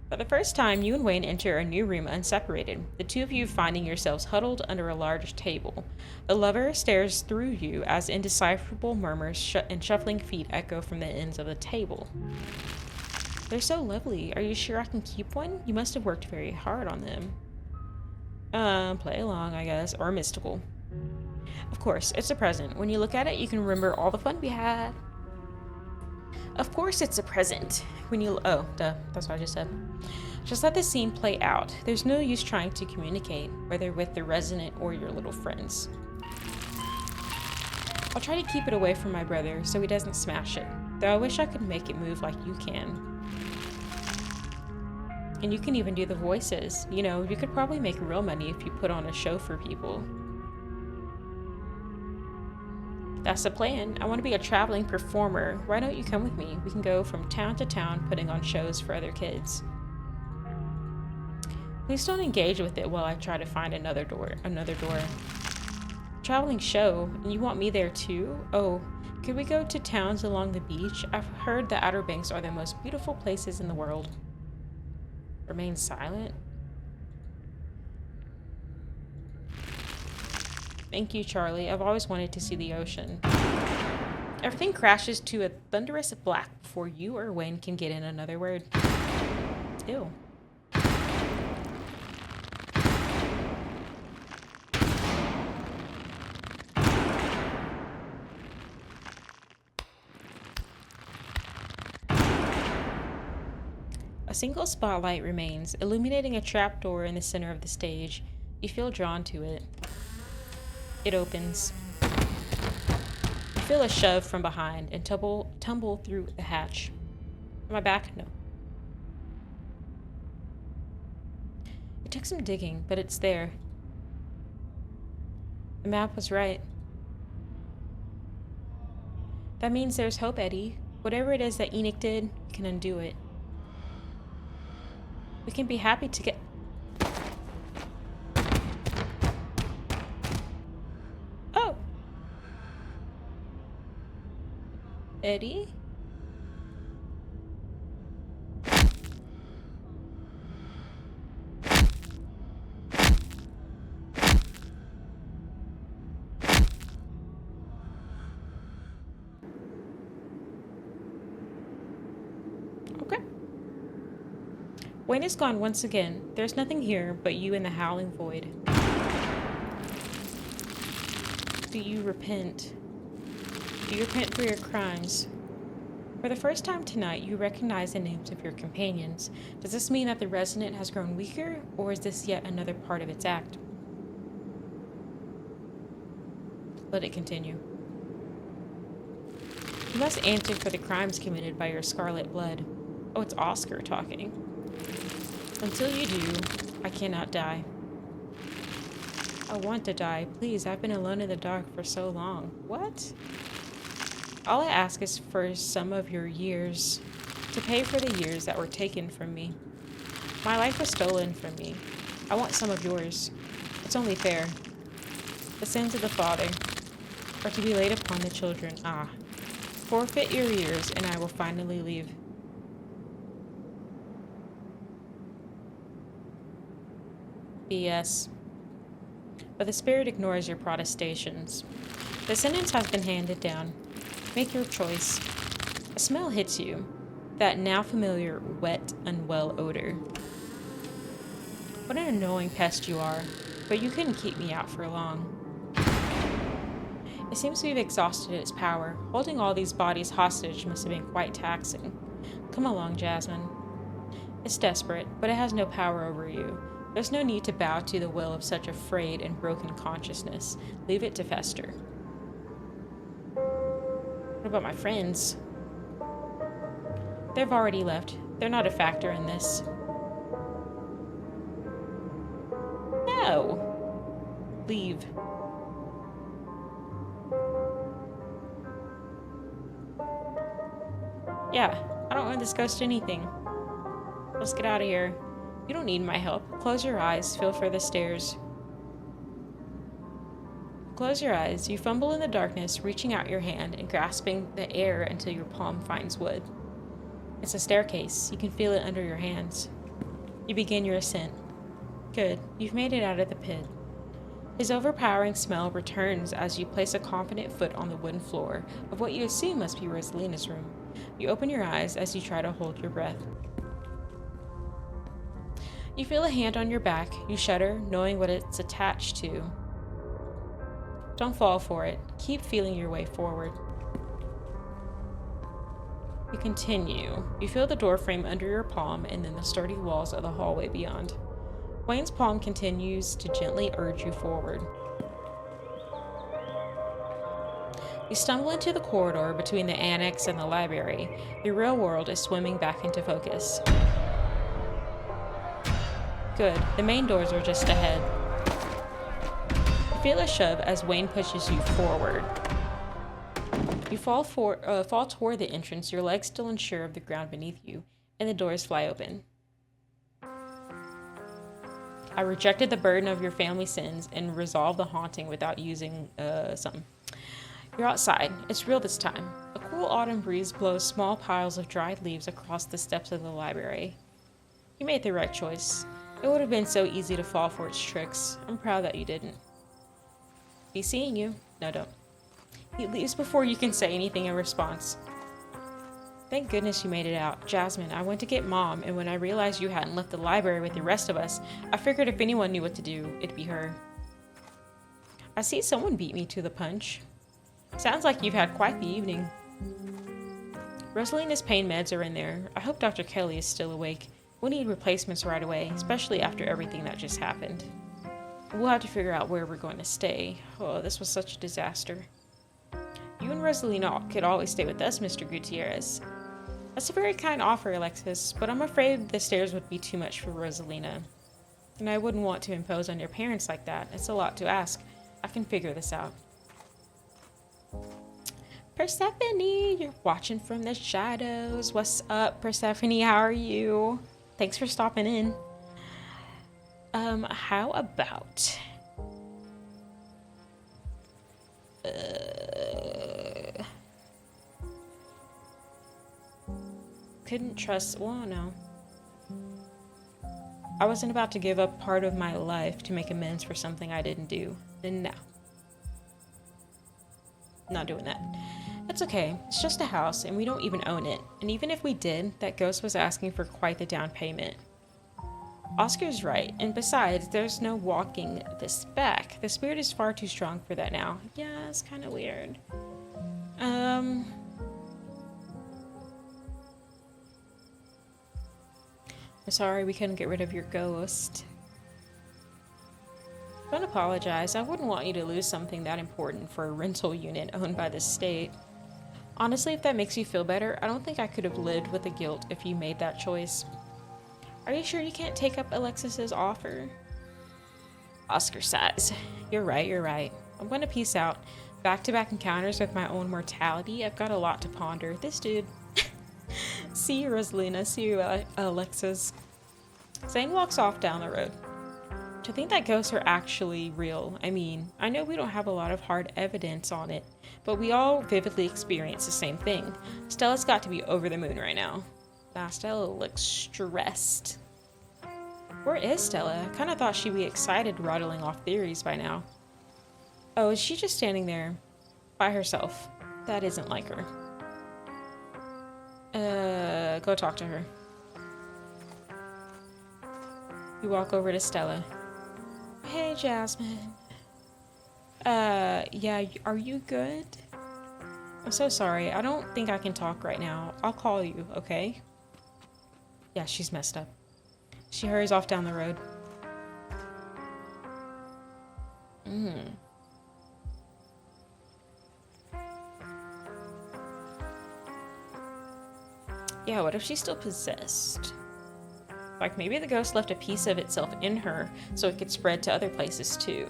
For the first time, you and Wayne enter a new room unseparated, the two of you finding yourselves huddled under a large table. The lover stares through you as indecipherable murmurs and shuffling feet echo from the ends of the table. They're so lovely. Are you sure I can keep one? You must have worked very hard on them. Play along, I guess, or mystical. Of course, it's a present. When you look at it, you can remember all the fun we had. Of course it's a present. Oh, duh, that's what I just said. Just let the scene play out. There's no use trying to communicate, whether with the resident or your little friends. I'll try to keep it away from my brother so he doesn't smash it, though I wish I could make it move like you can. And you can even do the voices. You know, you could probably make real money if you put on a show for people. That's the plan. I want to be a traveling performer. Why don't you come with me? We can go from town to town putting on shows for other kids. Please don't engage with it while I try to find another door. Traveling show? And you want me there too? Oh, could we go to towns along the beach? I've heard the Outer Banks are the most beautiful places in the world. Remain silent? Thank you, Charlie. I've always wanted to see the ocean. Everything crashes to a thunderous black before you or Wayne can get in another word. Ew. A single spotlight remains, illuminating a trapdoor in the center of the stage. You feel drawn to it. It opens. You feel a shove from behind and tumble through the hatch. Am I back? No. It took some digging, but it's there. The map was right. That means there's hope, Eddie. Whatever it is that Enoch did, you can undo it. We can be happy Eddie? Okay. Wayne is gone once again. There's nothing here but you and the howling void. Do you repent? Do you repent for your crimes? For the first time tonight, you recognize the names of your companions. Does this mean that the resident has grown weaker, or is this yet another part of its act? Let it continue. You must answer for the crimes committed by your scarlet blood. Oh, it's Oscar talking. Until you do, I cannot die. I want to die. Please, I've been alone in the dark for so long. What? All I ask is for some of your years, to pay for the years that were taken from me. My life was stolen from me. I want some of yours. It's only fair. The sins of the father are to be laid upon the children. Ah. Forfeit your years, and I will finally leave. BS. But the spirit ignores your protestations. The sentence has been handed down. Make your choice. A smell hits you. That now familiar, wet, unwell odor. What an annoying pest you are. But you couldn't keep me out for long. It seems we've exhausted its power. Holding all these bodies hostage must have been quite taxing. Come along, Jasmine. It's desperate, but it has no power over you. There's no need to bow to the will of such a frayed and broken consciousness. Leave it to fester. What about my friends? They've already left. They're not a factor in this. No. Leave. Yeah, I don't want this ghost anything. Let's get out of here. You don't need my help. Close your eyes. Feel for the stairs. Close your eyes. You fumble in the darkness, reaching out your hand and grasping the air until your palm finds wood. It's a staircase. You can feel it under your hands. You begin your ascent. Good. You've made it out of the pit. His overpowering smell returns as you place a confident foot on the wooden floor of what you assume must be Rosalina's room. You open your eyes as you try to hold your breath. You feel a hand on your back. You shudder, knowing what it's attached to. Don't fall for it. Keep feeling your way forward. You continue. You feel the doorframe under your palm and then the sturdy walls of the hallway beyond. Wayne's palm continues to gently urge you forward. You stumble into the corridor between the annex and the library. The real world is swimming back into focus. Good. The main doors are just ahead. You feel a shove as Wayne pushes you forward. You fall toward the entrance, your legs still unsure of the ground beneath you, and the doors fly open. I rejected the burden of your family sins and resolved the haunting without using something. You're outside. It's real this time. A cool autumn breeze blows small piles of dried leaves across the steps of the library. You made the right choice. It would have been so easy to fall for its tricks. I'm proud that you didn't. Be seeing you. No, don't. He leaves before you can say anything in response. Thank goodness you made it out. Jasmine, I went to get Mom, and when I realized you hadn't left the library with the rest of us, I figured if anyone knew what to do, it'd be her. I see someone beat me to the punch. Sounds like you've had quite the evening. Rosalina's pain meds are in there. I hope Dr. Kelly is still awake. We'll need replacements right away, especially after everything that just happened. We'll have to figure out where we're going to stay. Oh, this was such a disaster. You and Rosalina could always stay with us, Mr. Gutierrez. That's a very kind offer, Alexis, but I'm afraid the stairs would be too much for Rosalina. And I wouldn't want to impose on your parents like that. It's a lot to ask. I can figure this out. Persephone, you're watching from the shadows. What's up, Persephone? How are you? Thanks for stopping in. How about... couldn't trust... Well, no. I wasn't about to give up part of my life to make amends for something I didn't do. And no. Not doing that. It's okay. It's just a house, and we don't even own it. And even if we did, that ghost was asking for quite the down payment. Oscar's right, and besides, there's no walking this back. The spirit is far too strong for that now. Yeah, it's kind of weird. I'm sorry we couldn't get rid of your ghost. Don't apologize. I wouldn't want you to lose something that important for a rental unit owned by the state. Honestly, if that makes you feel better, I don't think I could have lived with the guilt if you made that choice. Are you sure you can't take up Alexis's offer? Oscar sighs. You're right. I'm going to peace out. Back-to-back encounters with my own mortality. I've got a lot to ponder. This dude. See you, Rosalina. See you, Alexis. Zane walks off down the road. To think that ghosts are actually real. I mean, I know we don't have a lot of hard evidence on it, but we all vividly experience the same thing. Stella's got to be over the moon right now. Stella looks stressed. Where is Stella? I kind of thought she'd be excited rattling off theories by now. Oh, is she just standing there by herself? That isn't like her. Go talk to her. You walk over to Stella. Hey, Jasmine. Yeah, are you good? I'm so sorry. I don't think I can talk right now. I'll call you, okay? Yeah, she's messed up. She hurries off down the road. Yeah, what if she's still possessed? Like, maybe the ghost left a piece of itself in her so it could spread to other places, too.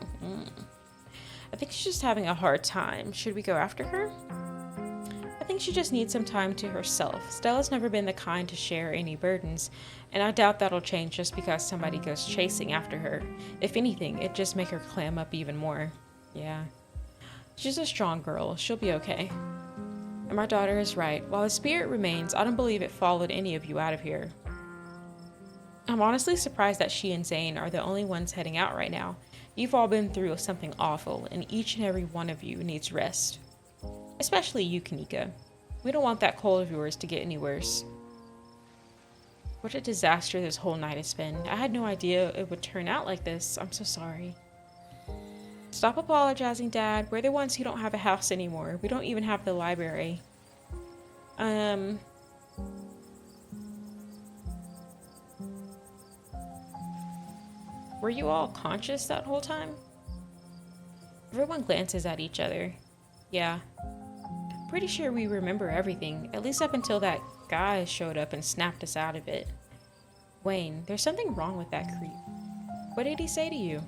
I think she's just having a hard time. Should we go after her? I think she just needs some time to herself. Stella's never been the kind to share any burdens, and I doubt that'll change just because somebody goes chasing after her. If anything, it'd just make her clam up even more. Yeah. She's a strong girl. She'll be okay. And my daughter is right. While the spirit remains, I don't believe it followed any of you out of here. I'm honestly surprised that she and Zane are the only ones heading out right now. You've all been through something awful, and each and every one of you needs rest. Especially you, Kanika. We don't want that cold of yours to get any worse. What a disaster this whole night has been. I had no idea it would turn out like this. I'm so sorry. Stop apologizing, Dad. We're the ones who don't have a house anymore. We don't even have the library. Were you all conscious that whole time? Everyone glances at each other. Yeah. Pretty sure we remember everything, at least up until that guy showed up and snapped us out of it. Wayne, there's something wrong with that creep. What did he say to you?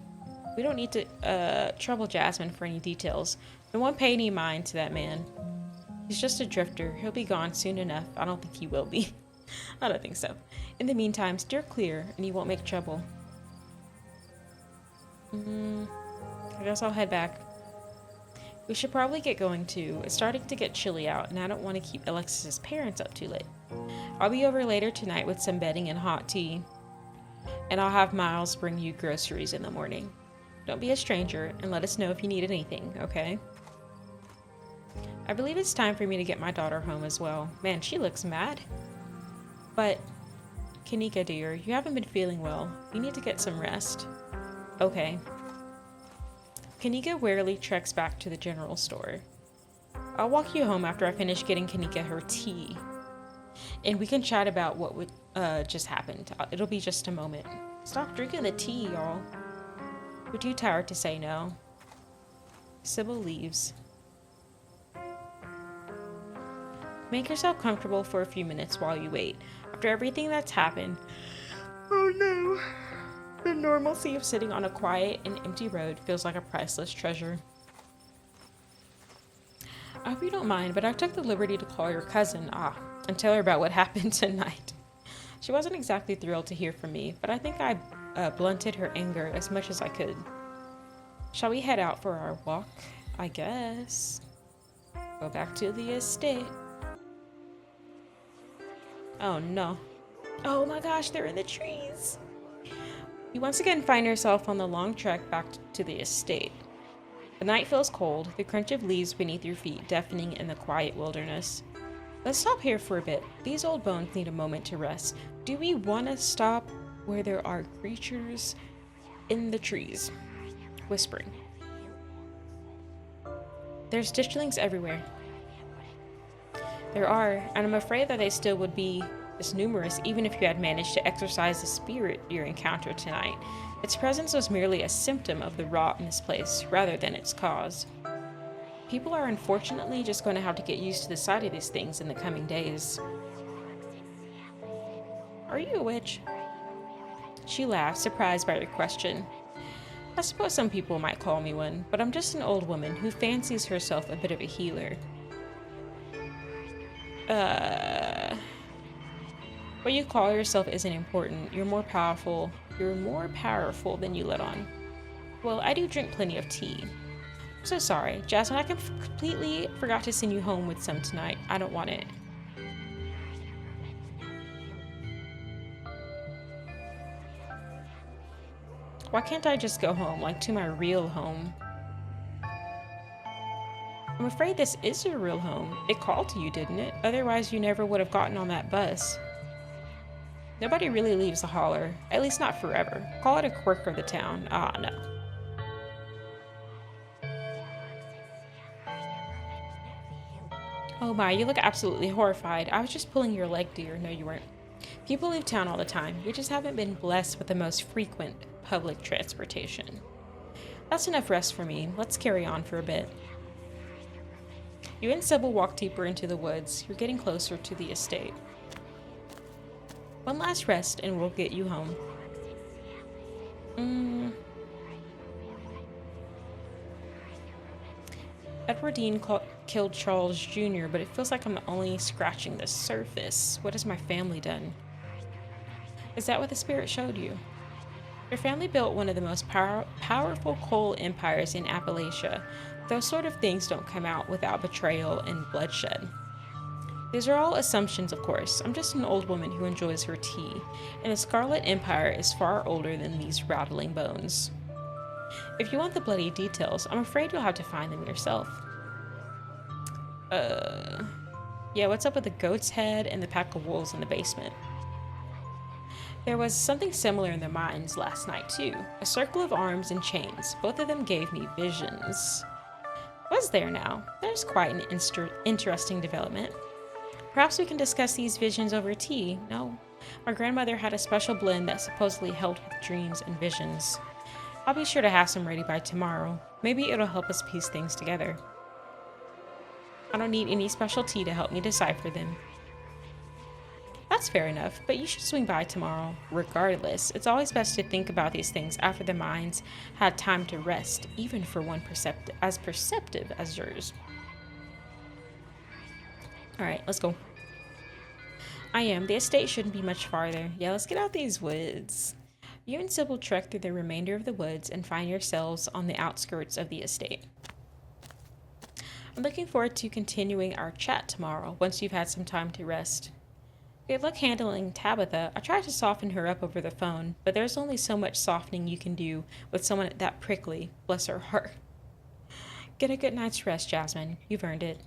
We don't need to, trouble Jasmine for any details. No one pay any mind to that man. He's just a drifter. He'll be gone soon enough. I don't think he will be. I don't think so. In the meantime, steer clear, and you won't make trouble. I guess I'll head back. We should probably get going too. It's starting to get chilly out, and I don't want to keep Alexis's parents up too late. I'll be over later tonight with some bedding and hot tea. And I'll have Miles bring you groceries in the morning. Don't be a stranger, and let us know if you need anything, okay? I believe it's time for me to get my daughter home as well. Man, she looks mad. But, Kanika dear, you haven't been feeling well. You need to get some rest. Okay. Kanika warily treks back to the general store. I'll walk you home after I finish getting Kanika her tea. And we can chat about what would just happened. It'll be just a moment. Stop drinking the tea, y'all. We're too tired to say no. Sybil leaves. Make yourself comfortable for a few minutes while you wait. After everything that's happened... Oh no. The normalcy of sitting on a quiet and empty road feels like a priceless treasure. I hope you don't mind, but I took the liberty to call your cousin, and tell her about what happened tonight. She wasn't exactly thrilled to hear from me, but I think I blunted her anger as much as I could. Shall we head out for our walk? I guess. Go back to the estate. Oh no. Oh my gosh, they're in the trees. You once again find yourself on the long trek back to the estate. The night feels cold, the crunch of leaves beneath your feet deafening in the quiet wilderness. Let's stop here for a bit. These old bones need a moment to rest. Do we want to stop where there are creatures in the trees? Whispering. There's ditchlings everywhere. There are, and I'm afraid that they still would be as numerous even if you had managed to exorcise the spirit you encountered tonight. Its presence was merely a symptom of the rot in this place, rather than its cause. People are unfortunately just going to have to get used to the sight of these things in the coming days. Are you a witch? She laughed, surprised by your question. I suppose some people might call me one, but I'm just an old woman who fancies herself a bit of a healer. What you call yourself isn't important. You're more powerful than you let on. Well, I do drink plenty of tea. I'm so sorry, Jasmine, I completely forgot to send you home with some tonight. I don't want it. Why can't I just go home, like to my real home? I'm afraid this is your real home. It called to you, didn't it? Otherwise, you never would have gotten on that bus. Nobody really leaves the holler, at least not forever. Call it a quirk of the town. Ah, no. Oh my, you look absolutely horrified. I was just pulling your leg, dear. No, you weren't. People leave town all the time. We just haven't been blessed with the most frequent public transportation. That's enough rest for me. Let's carry on for a bit. You and Sybil walk deeper into the woods. You're getting closer to the estate. One last rest and we'll get you home. Edward Dean killed Charles Jr., but it feels like I'm only scratching the surface. What has my family done? Is that what the spirit showed you? Your family built one of the most powerful coal empires in Appalachia. Those sort of things don't come out without betrayal and bloodshed. These are all assumptions, of course. I'm just an old woman who enjoys her tea, and the Scarlet Empire is far older than these rattling bones. If you want the bloody details, I'm afraid you'll have to find them yourself. Yeah, what's up with the goat's head and the pack of wolves in the basement? There was something similar in the mines last night, too. A circle of arms and chains. Both of them gave me visions. Was there now? There's quite an interesting development. Perhaps we can discuss these visions over tea. No, my grandmother had a special blend that supposedly helped with dreams and visions. I'll be sure to have some ready by tomorrow. Maybe it'll help us piece things together. I don't need any special tea to help me decipher them. That's fair enough, but you should swing by tomorrow. Regardless, it's always best to think about these things after the minds had time to rest, even for one as perceptive as yours. Alright, let's go. I am. The estate shouldn't be much farther. Yeah, let's get out these woods. You and Sybil trek through the remainder of the woods and find yourselves on the outskirts of the estate. I'm looking forward to continuing our chat tomorrow, once you've had some time to rest. Good luck handling Tabitha. I tried to soften her up over the phone, but there's only so much softening you can do with someone that prickly. Bless her heart. Get a good night's rest, Jasmine. You've earned it.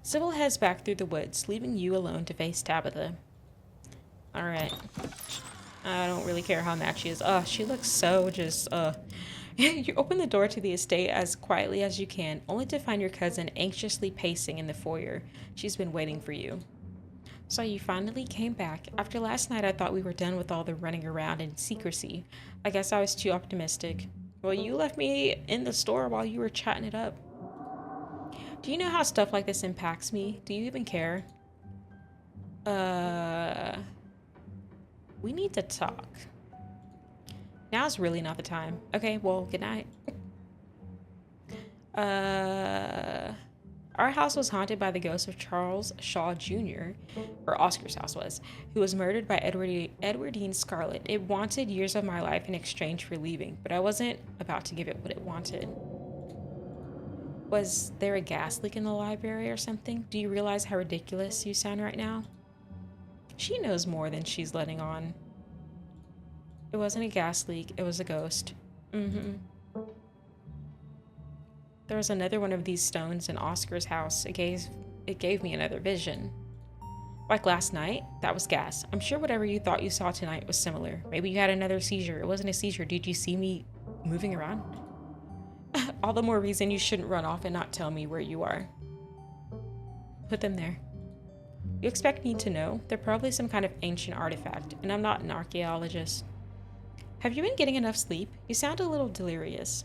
Sybil heads back through the woods, leaving you alone to face Tabitha. Alright. I don't really care how mad she is. She looks so just, You open the door to the estate as quietly as you can, only to find your cousin anxiously pacing in the foyer. She's been waiting for you. So you finally came back. After last night, I thought we were done with all the running around and secrecy. I guess I was too optimistic. Well, you left me in the store while you were chatting it up. Do you know how stuff like this impacts me? Do you even care? We need to talk. Now's really not the time. Okay, well, good night. Our house was haunted by the ghost of Charles Shaw Jr., or Oscar's house was, who was murdered by Edwardine Scarlet. It wanted years of my life in exchange for leaving, but I wasn't about to give it what it wanted. Was there a gas leak in the library or something? Do you realize how ridiculous you sound right now? She knows more than she's letting on. It wasn't a gas leak, it was a ghost. Mm-hmm. There was another one of these stones in Oscar's house. It gave me another vision. Like last night, that was gas. I'm sure whatever you thought you saw tonight was similar. Maybe you had another seizure. It wasn't a seizure. Did you see me moving around? All the more reason you shouldn't run off and not tell me where you are. Put them there. You expect me to know? They're probably some kind of ancient artifact, and I'm not an archaeologist. Have you been getting enough sleep? You sound a little delirious.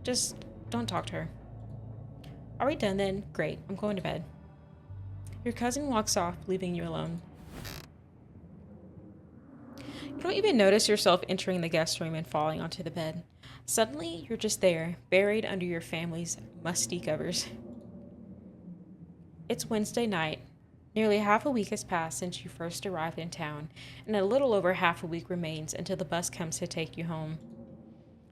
Just don't talk to her. Are we done then? Great, I'm going to bed. Your cousin walks off, leaving you alone. You don't even notice yourself entering the guest room and falling onto the bed. Suddenly, you're just there, buried under your family's musty covers. It's Wednesday night. Nearly half a week has passed since you first arrived in town, and a little over half a week remains until the bus comes to take you home.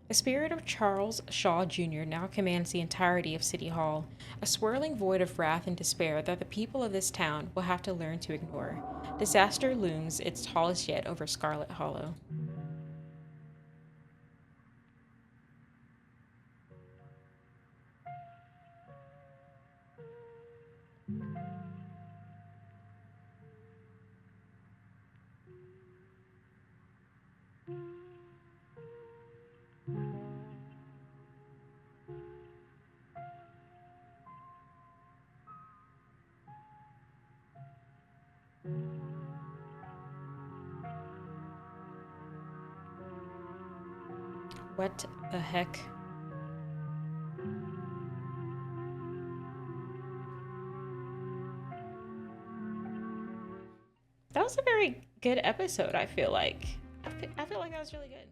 The spirit of Charles Shaw Jr. now commands the entirety of City Hall, a swirling void of wrath and despair that the people of this town will have to learn to ignore. Disaster looms its tallest yet over Scarlet Hollow. What the heck? That was a very good episode, I feel like. I feel like that was really good.